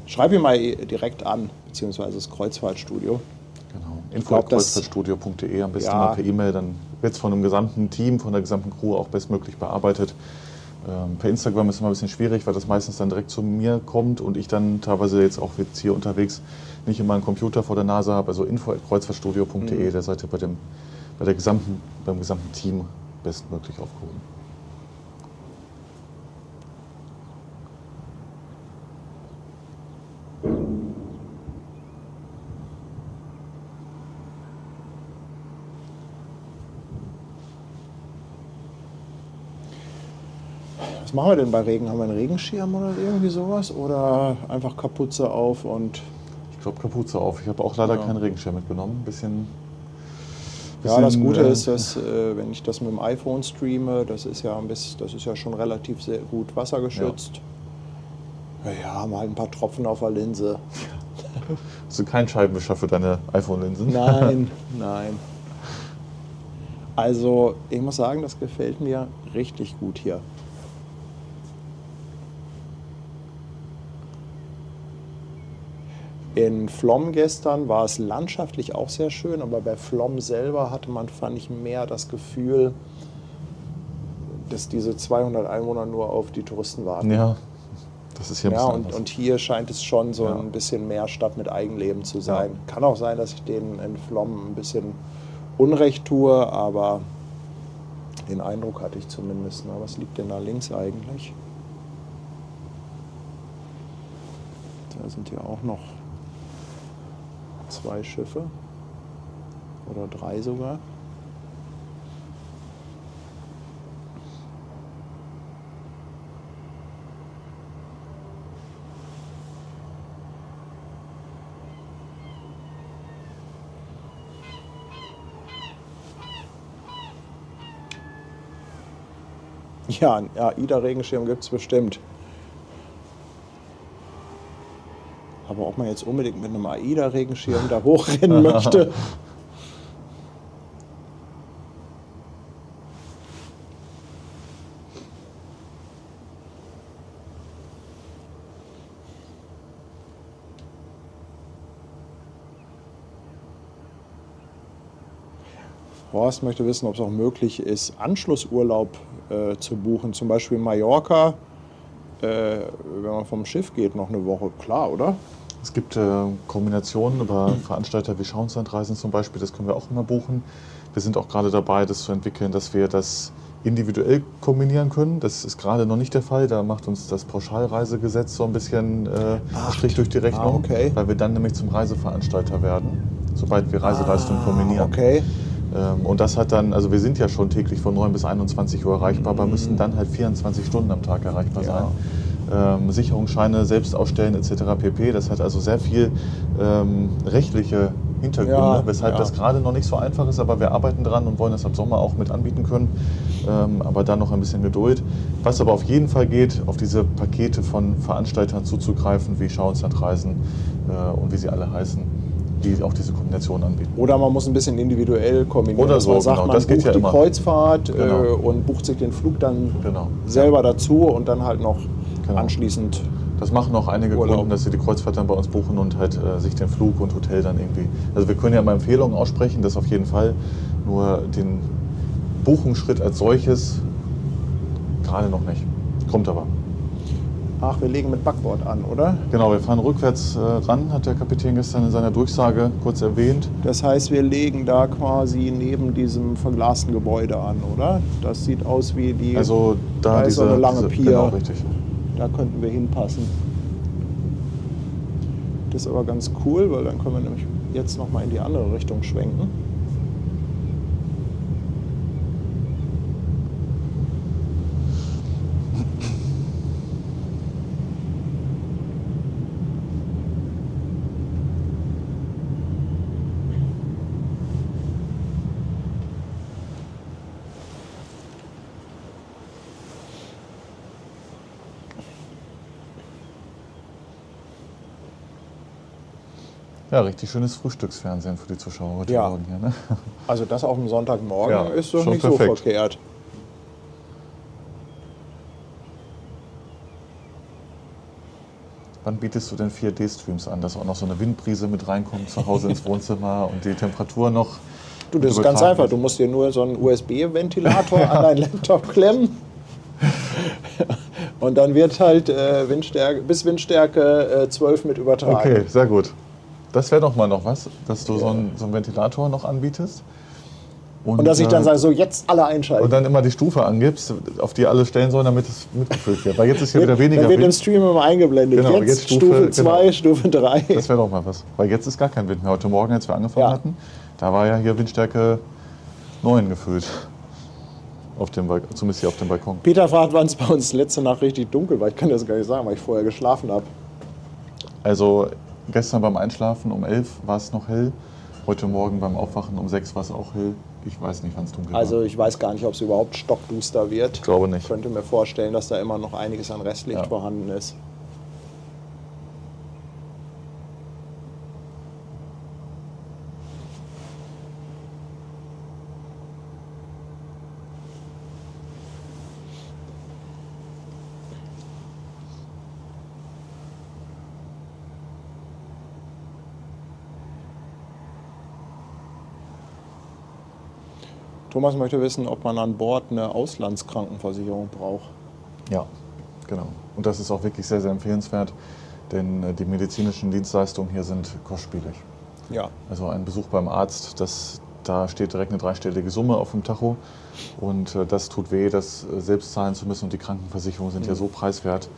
Schreib ihn mal direkt an, beziehungsweise das Kreuzfahrtstudio. Genau, info@kreuzfahrtstudio.de, am besten mal per E-Mail, dann wird es von dem gesamten Team, von der gesamten Crew auch bestmöglich bearbeitet. Per Instagram ist immer ein bisschen schwierig, weil das meistens dann direkt zu mir kommt und ich dann teilweise jetzt auch jetzt hier unterwegs nicht immer einen Computer vor der Nase habe. Also info@kreuzfahrtstudio.de, da seid ihr beim gesamten Team bestmöglich aufgehoben. Was machen wir denn bei Regen? Haben wir einen Regenschirm oder irgendwie sowas? Oder einfach Kapuze auf und... Ich glaube Kapuze auf. Ich habe auch leider keinen Regenschirm mitgenommen. Bisschen, ja, das Gute ist, dass wenn ich das mit dem iPhone streame, das ist ja schon relativ sehr gut wassergeschützt. Ja, haben halt ein paar Tropfen auf der Linse. Hast du keinen Scheibenwischer für deine iPhone-Linsen? Nein, nein. Also ich muss sagen, das gefällt mir richtig gut hier. In Flom gestern war es landschaftlich auch sehr schön, aber bei Flom selber hatte man, fand ich, mehr das Gefühl, dass diese 200 Einwohner nur auf die Touristen warten. Ja, das ist hier ein bisschen und hier scheint es schon so ein bisschen mehr Stadt mit Eigenleben zu sein. Ja. Kann auch sein, dass ich denen in Flom ein bisschen Unrecht tue, aber den Eindruck hatte ich zumindest. Na, was liegt denn da links eigentlich? Da sind ja auch noch 2 Schiffe oder 3 sogar. Ja, einen AIDA-Regenschirm gibt es bestimmt. Aber ob man jetzt unbedingt mit einem AIDA-Regenschirm da hochrennen möchte. Horst möchte wissen, ob es auch möglich ist, Anschlussurlaub zu buchen, zum Beispiel Mallorca, wenn man vom Schiff geht, noch eine Woche. Klar, oder? Es gibt Kombinationen über Veranstalter wie Schauenslandreisen zum Beispiel, das können wir auch immer buchen. Wir sind auch gerade dabei, das zu entwickeln, dass wir das individuell kombinieren können. Das ist gerade noch nicht der Fall, da macht uns das Pauschalreisegesetz so ein bisschen Strich durch die Rechnung, weil wir dann nämlich zum Reiseveranstalter werden, sobald wir Reiseleistungen kombinieren. Okay. Und das hat dann, also wir sind ja schon täglich von 9 bis 21 Uhr erreichbar, aber müssen dann halt 24 Stunden am Tag erreichbar sein. Sicherungsscheine selbst ausstellen etc. pp. Das hat also sehr viel rechtliche Hintergründe, weshalb das gerade noch nicht so einfach ist, aber wir arbeiten dran und wollen das ab Sommer auch mit anbieten können. Aber dann noch ein bisschen Geduld. Was aber auf jeden Fall geht, auf diese Pakete von Veranstaltern zuzugreifen, wie Schauenslandreisen und wie sie alle heißen, die auch diese Kombination anbieten. Oder man muss ein bisschen individuell kombinieren. Oder so, man sagt, genau. Man das geht bucht ja die immer. Kreuzfahrt und bucht sich den Flug dann selber dazu und dann halt noch anschließend. Das machen auch einige Kunden, dass sie die Kreuzfahrt dann bei uns buchen und halt sich den Flug und Hotel dann irgendwie... Also wir können ja mal Empfehlungen aussprechen, das auf jeden Fall. Nur den Buchungsschritt als solches gerade noch nicht. Kommt aber. Ach, wir legen mit Backbord an, oder? Genau, wir fahren rückwärts ran, hat der Kapitän gestern in seiner Durchsage kurz erwähnt. Das heißt, wir legen da quasi neben diesem verglasten Gebäude an, oder? Das sieht aus wie die... Also da ist so eine lange Pier. Genau, richtig. Da könnten wir hinpassen. Das ist aber ganz cool, weil dann können wir nämlich jetzt noch mal in die andere Richtung schwenken. Ja, richtig schönes Frühstücksfernsehen für die Zuschauer heute Morgen hier. Ne? Also das auf dem Sonntagmorgen ist doch nicht perfekt. so verkehrt. Wann bietest du denn 4D-Streams an, dass auch noch so eine Windbrise mit reinkommt zu Hause ins Wohnzimmer und die Temperatur noch... Du, das ist ganz einfach. Du musst dir nur so einen USB-Ventilator an deinen Laptop klemmen Und dann wird halt bis Windstärke 12 mit übertragen. Okay, sehr gut. Das wäre doch mal noch was, dass du so einen Ventilator noch anbietest. Und dass ich dann sage, so jetzt alle einschalten. Und dann immer die Stufe angibst, auf die alle stellen sollen, damit es mitgefüllt wird. Weil jetzt ist ja wieder weniger Dann wird Wind. im Stream immer eingeblendet. Genau, jetzt Stufe 2, genau. Stufe 3. Das wäre doch mal was. Weil jetzt ist gar kein Wind mehr. Heute Morgen, als wir angefangen hatten, da war ja hier Windstärke 9 gefüllt. Zumindest hier auf dem Balkon. Peter fragt, wann es bei uns letzte Nacht richtig dunkel war. Ich kann das gar nicht sagen, weil ich vorher geschlafen habe. Also gestern beim Einschlafen um 11 war es noch hell. Heute Morgen beim Aufwachen um 6 war es auch hell. Ich weiß nicht, wann es dunkel war. Also ich weiß gar nicht, ob es überhaupt stockduster wird. Ich glaube nicht. Ich könnte mir vorstellen, dass da immer noch einiges an Restlicht vorhanden ist. Thomas möchte wissen, ob man an Bord eine Auslandskrankenversicherung braucht. Ja, genau. Und das ist auch wirklich sehr, sehr empfehlenswert, denn die medizinischen Dienstleistungen hier sind kostspielig. Ja. Also ein Besuch beim Arzt, da steht direkt eine dreistellige Summe auf dem Tacho und das tut weh, das selbst zahlen zu müssen und die Krankenversicherungen sind ja so preiswert.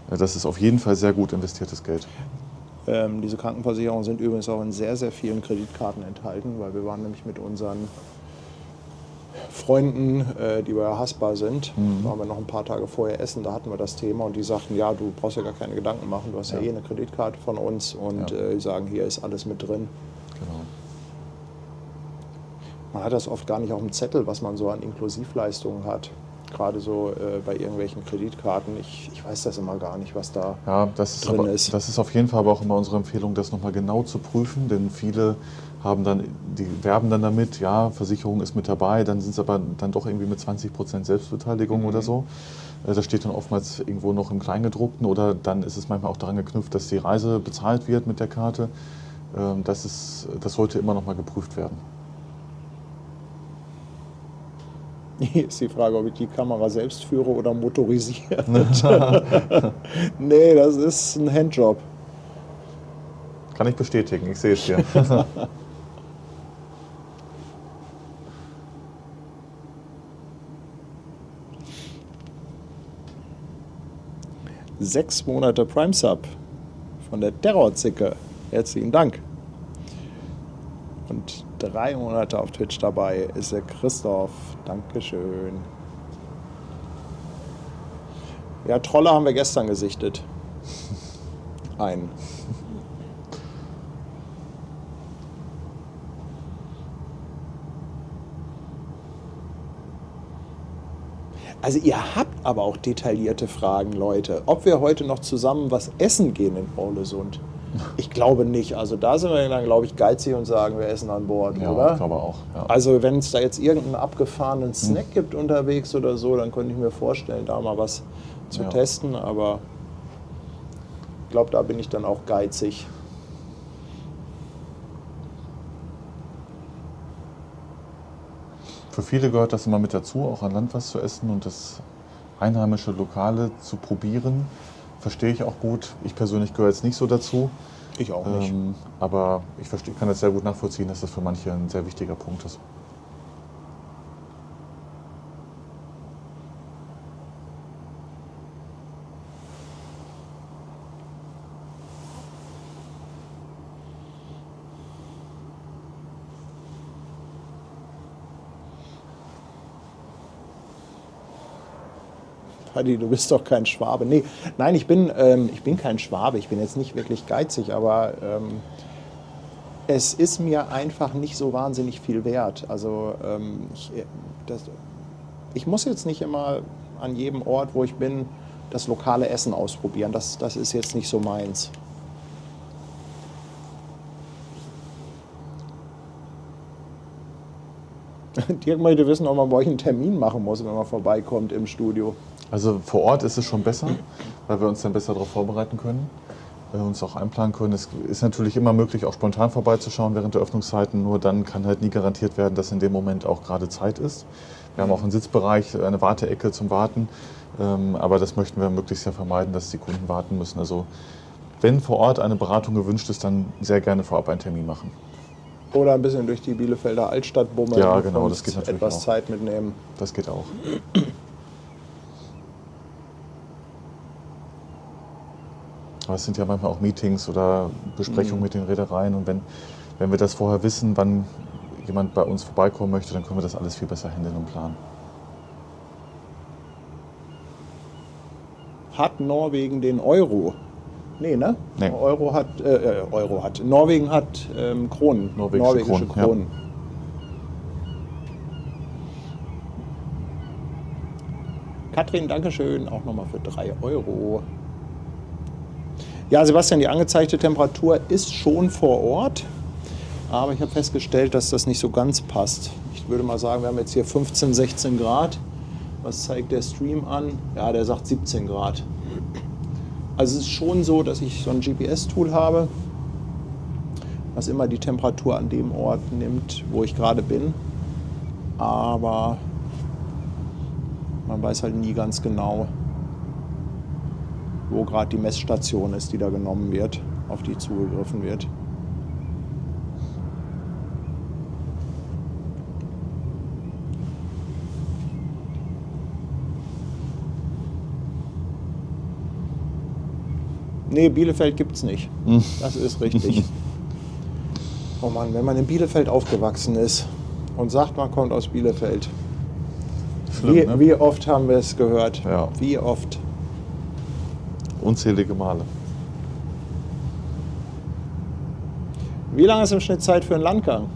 Das ist auf jeden Fall sehr gut investiertes Geld. Diese Krankenversicherungen sind übrigens auch in sehr, sehr vielen Kreditkarten enthalten, weil wir waren nämlich mit unseren Freunden, die bei Haspa sind, waren wir noch ein paar Tage vorher essen, da hatten wir das Thema und die sagten, ja, du brauchst ja gar keine Gedanken machen, du hast ja eh eine Kreditkarte von uns und die sagen, hier ist alles mit drin. Genau. Man hat das oft gar nicht auf dem Zettel, was man so an Inklusivleistungen hat. Gerade so bei irgendwelchen Kreditkarten. Ich weiß das immer gar nicht, was da drin ist. Das ist auf jeden Fall aber auch immer unsere Empfehlung, das nochmal genau zu prüfen, denn viele die werben dann damit, ja, Versicherung ist mit dabei, dann sind es aber dann doch irgendwie mit 20% Selbstbeteiligung oder so. Das steht dann oftmals irgendwo noch im Kleingedruckten oder dann ist es manchmal auch daran geknüpft, dass die Reise bezahlt wird mit der Karte. Das sollte immer nochmal geprüft werden. Hier ist die Frage, ob ich die Kamera selbst führe oder motorisiert. Nee, das ist ein Handjob. Kann ich bestätigen, ich sehe es hier. 6 Monate Prime Sub von der Terrorzicke. Herzlichen Dank. Und 3 Monate auf Twitch dabei ist der Christoph. Dankeschön. Ja, Trolle haben wir gestern gesichtet. Einen. Also ihr habt aber auch detaillierte Fragen, Leute. Ob wir heute noch zusammen was essen gehen in Orlesund? Ich glaube nicht. Also da sind wir dann, glaube ich, geizig und sagen, wir essen an Bord, Ja, oder? ich glaube auch. Ja. Also wenn es da jetzt irgendeinen abgefahrenen Snack gibt unterwegs oder so, dann könnte ich mir vorstellen, da mal was zu testen. Aber ich glaube, da bin ich dann auch geizig. Für viele gehört das immer mit dazu, auch an Land was zu essen und das einheimische Lokale zu probieren. Verstehe ich auch gut. Ich persönlich gehöre jetzt nicht so dazu. Ich auch nicht. Aber ich kann das sehr gut nachvollziehen, dass das für manche ein sehr wichtiger Punkt ist. Paddy, du bist doch kein Schwabe. Nee, nein, ich bin kein Schwabe. Ich bin jetzt nicht wirklich geizig, aber es ist mir einfach nicht so wahnsinnig viel wert. Also ich muss jetzt nicht immer an jedem Ort, wo ich bin, das lokale Essen ausprobieren. Das ist jetzt nicht so meins. Dirk möchte wissen, ob man bei euch einen Termin machen muss, wenn man vorbeikommt im Studio. Also vor Ort ist es schon besser, weil wir uns dann besser darauf vorbereiten können, uns auch einplanen können. Es ist natürlich immer möglich, auch spontan vorbeizuschauen während der Öffnungszeiten, nur dann kann halt nie garantiert werden, dass in dem Moment auch gerade Zeit ist. Wir haben auch einen Sitzbereich, eine Warteecke zum Warten. Aber das möchten wir möglichst ja vermeiden, dass die Kunden warten müssen. Also wenn vor Ort eine Beratung gewünscht ist, dann sehr gerne vorab einen Termin machen. Oder ein bisschen durch die Bielefelder Altstadt bummeln. Ja, genau, das geht natürlich etwas auch. Zeit mitnehmen. Das geht auch. Aber es sind ja manchmal auch Meetings oder Besprechungen mit den Reedereien. Und wenn wir das vorher wissen, wann jemand bei uns vorbeikommen möchte, dann können wir das alles viel besser handeln und planen. Hat Norwegen den Euro? Nee, ne? Nee. Norwegen hat Kronen. Norwegische Kronen. Ja. Katrin, Dankeschön, auch nochmal für 3 Euro. Ja, Sebastian, die angezeigte Temperatur ist schon vor Ort, aber ich habe festgestellt, dass das nicht so ganz passt. Ich würde mal sagen, wir haben jetzt hier 15, 16 Grad. Was zeigt der Stream an? Ja, der sagt 17 Grad. Also es ist schon so, dass ich so ein GPS-Tool habe, was immer die Temperatur an dem Ort nimmt, wo ich gerade bin. Aber man weiß halt nie ganz genau, wo gerade die Messstation ist, die da genommen wird, auf die zugegriffen wird. Nee, Bielefeld gibt's nicht. Das ist richtig. Oh Mann, wenn man in Bielefeld aufgewachsen ist und sagt, man kommt aus Bielefeld. Schlimm, ne? Wie oft haben wir es gehört? Ja. Wie oft? Unzählige Male. Wie lange ist im Schnitt Zeit für einen Landgang?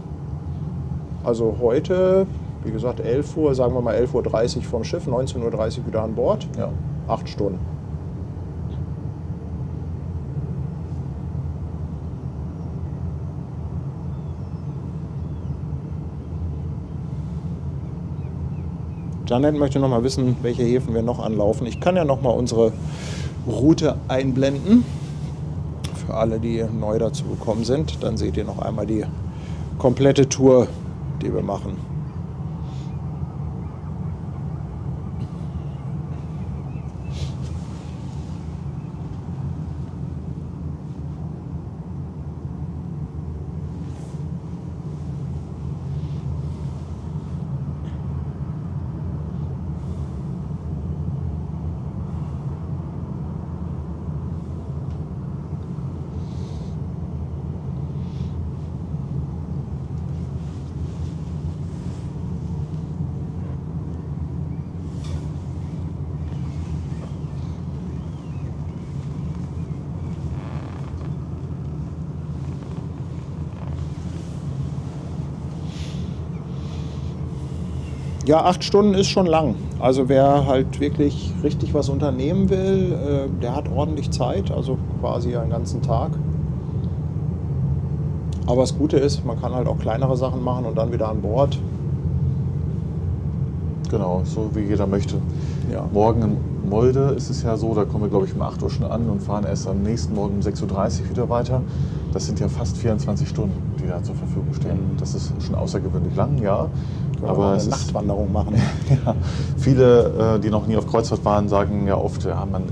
Also heute, wie gesagt, 11 Uhr, sagen wir mal 11:30 Uhr vom Schiff, 19:30 Uhr wieder an Bord. Ja. 8 Stunden. Janet möchte noch mal wissen, welche Häfen wir noch anlaufen. Ich kann ja noch mal unsere Route einblenden. Für alle, die neu dazu gekommen sind, dann seht ihr noch einmal die komplette Tour, die wir machen. Ja, 8 Stunden ist schon lang. Also wer halt wirklich richtig was unternehmen will, der hat ordentlich Zeit, also quasi einen ganzen Tag. Aber das Gute ist, man kann halt auch kleinere Sachen machen und dann wieder an Bord. Genau, so wie jeder möchte. Ja. Morgen in Molde ist es ja so, da kommen wir glaube ich um 8 Uhr schon an und fahren erst am nächsten Morgen um 6:30 Uhr wieder weiter. Das sind ja fast 24 Stunden, die da zur Verfügung stehen. Das ist schon außergewöhnlich lang, ja. Können wir auch eine Nachtwanderung machen. Ja, viele, die noch nie auf Kreuzfahrt waren, sagen ja oft, ja, man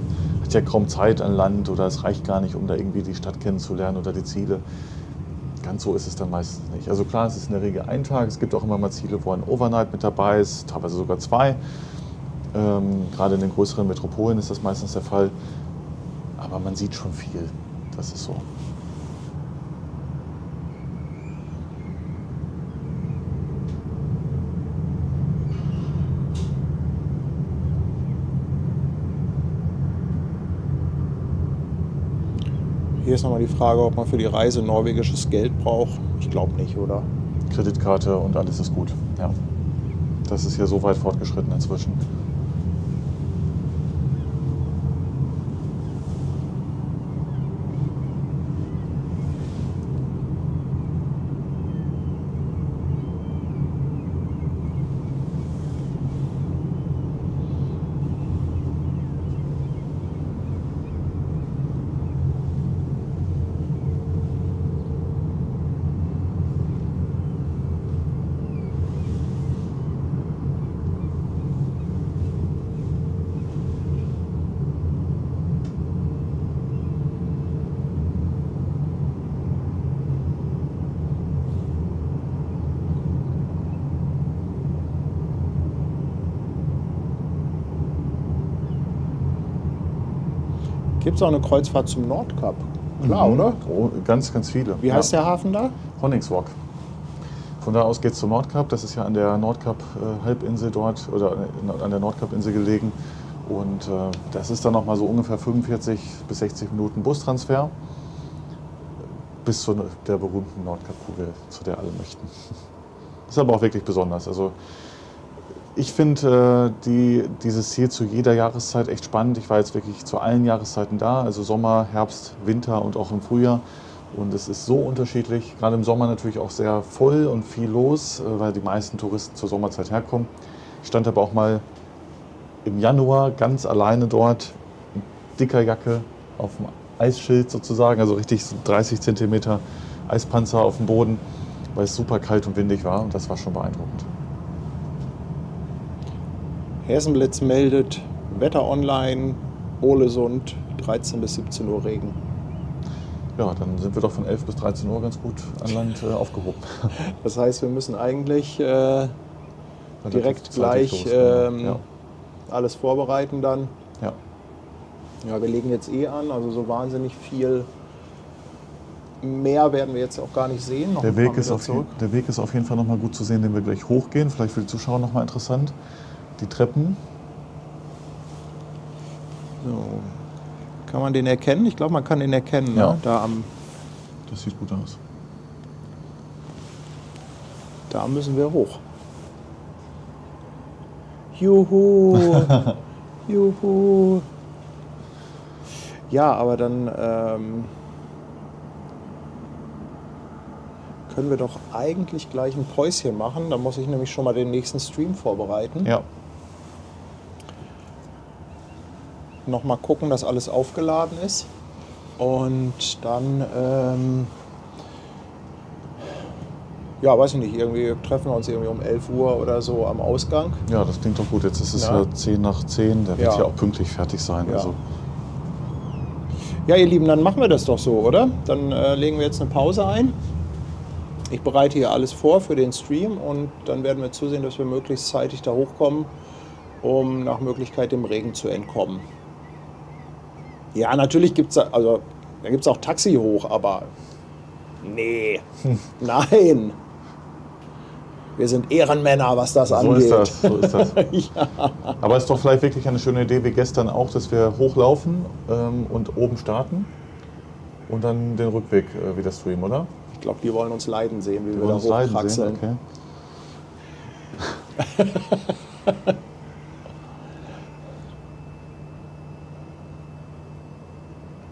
hat ja kaum Zeit an Land oder es reicht gar nicht, um da irgendwie die Stadt kennenzulernen oder die Ziele. Ganz so ist es dann meistens nicht. Also klar, es ist in der Regel ein Tag. Es gibt auch immer mal Ziele, wo ein Overnight mit dabei ist, teilweise sogar 2. Gerade in den größeren Metropolen ist das meistens der Fall. Aber man sieht schon viel. Das ist so. Hier ist nochmal die Frage, ob man für die Reise norwegisches Geld braucht. Ich glaube nicht, oder? Kreditkarte und alles ist gut. Ja. Das ist ja so weit fortgeschritten inzwischen. Gibt es auch eine Kreuzfahrt zum Nordkap? Klar, oder? Oh, ganz, ganz viele. Wie heißt der Hafen da? Honningsvåg. Von da aus geht es zum Nordkap. Das ist ja an der Nordkap-Halbinsel dort oder an der Nordkap-Insel gelegen. Und das ist dann nochmal so ungefähr 45 bis 60 Minuten Bustransfer bis zu der berühmten Nordkap-Kugel, zu der alle möchten. Das ist aber auch wirklich besonders. Also ich finde dieses Ziel zu jeder Jahreszeit echt spannend. Ich war jetzt wirklich zu allen Jahreszeiten da, also Sommer, Herbst, Winter und auch im Frühjahr. Und es ist so unterschiedlich, gerade im Sommer natürlich auch sehr voll und viel los, weil die meisten Touristen zur Sommerzeit herkommen. Ich stand aber auch mal im Januar ganz alleine dort, in dicker Jacke, auf dem Eisschild sozusagen, also richtig 30 cm Eispanzer auf dem Boden, weil es super kalt und windig war und das war schon beeindruckend. Hessenblitz meldet Wetter online, Ålesund, 13 bis 17 Uhr Regen. Ja, dann sind wir doch von 11 bis 13 Uhr ganz gut an Land aufgehoben. Das heißt, wir müssen eigentlich direkt gleich alles vorbereiten dann. Ja. Ja, wir legen jetzt an, also so wahnsinnig viel mehr werden wir jetzt auch gar nicht sehen. Der Weg ist auf jeden Fall nochmal gut zu sehen, den wir gleich hochgehen. Vielleicht für die Zuschauer nochmal interessant. Die Treppen. So. Kann man den erkennen? Ich glaube, man kann den erkennen. Ja. Ne? Das sieht gut aus. Da müssen wir hoch. Juhu! Juhu! Ja, aber dann können wir doch eigentlich gleich ein Päuschen machen. Da muss ich nämlich schon mal den nächsten Stream vorbereiten. Ja. Nochmal gucken, dass alles aufgeladen ist. Und dann, ja, weiß ich nicht, irgendwie treffen wir uns irgendwie um 11 Uhr oder so am Ausgang. Ja, das klingt doch gut. Jetzt ist es ja 10 nach 10. Der wird ja auch pünktlich fertig sein. Ja. Also. Ja, ihr Lieben, dann machen wir das doch so, oder? Dann legen wir jetzt eine Pause ein. Ich bereite hier alles vor für den Stream und dann werden wir zusehen, dass wir möglichst zeitig da hochkommen, um nach Möglichkeit dem Regen zu entkommen. Ja, natürlich gibt es also, da gibt's auch Taxi hoch, aber nee, nein. Wir sind Ehrenmänner, was das angeht. So ist das. Ja. Aber es ist doch vielleicht wirklich eine schöne Idee wie gestern auch, dass wir hochlaufen und oben starten und dann den Rückweg wieder streamen, oder? Ich glaube, die wollen uns leiden sehen, wie wir da hochkraxeln. Okay.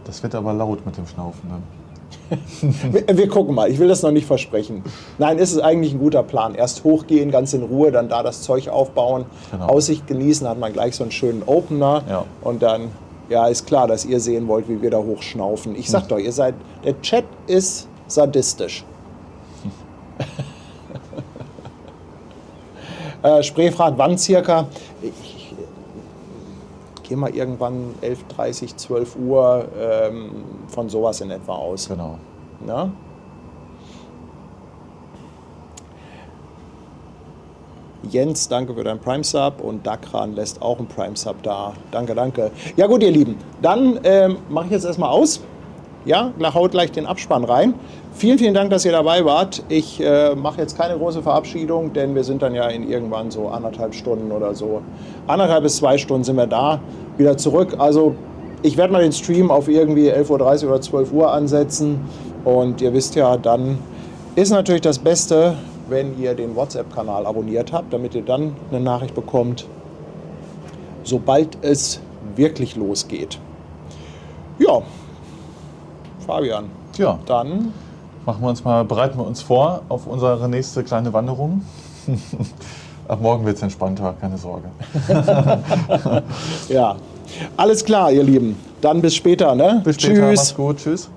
Das wird aber laut mit dem Schnaufen dann. Wir gucken mal, ich will das noch nicht versprechen. Nein, es ist eigentlich ein guter Plan. Erst hochgehen, ganz in Ruhe, dann da das Zeug aufbauen, genau. Aussicht genießen, hat man gleich so einen schönen Opener. Ja. Und dann, ja, ist klar, dass ihr sehen wollt, wie wir da hochschnaufen. Ich sag doch, der Chat ist sadistisch. Spree fragt, wann circa? Ich gehe mal irgendwann 11:30, 12 Uhr von sowas in etwa aus. Genau. Na? Jens, danke für deinen Prime-Sub und Dakran lässt auch einen Prime-Sub da. Danke, danke. Ja gut, ihr Lieben, dann mache ich jetzt erstmal aus. Ja, haut gleich den Abspann rein. Vielen, vielen Dank, dass ihr dabei wart. Ich mache jetzt keine große Verabschiedung, denn wir sind dann ja in irgendwann so 1,5 Stunden oder so. 1,5 bis 2 Stunden sind wir da, wieder zurück. Also ich werde mal den Stream auf irgendwie 11:30 oder 12 Uhr ansetzen. Und ihr wisst ja, dann ist natürlich das Beste, wenn ihr den WhatsApp-Kanal abonniert habt, damit ihr dann eine Nachricht bekommt, sobald es wirklich losgeht. Ja, Fabian, ja. Dann bereiten wir uns vor auf unsere nächste kleine Wanderung. Ab morgen wird es entspannter, keine Sorge. Ja, alles klar, ihr Lieben. Dann bis später, ne? Bis später, Tschüss. Macht's gut, tschüss.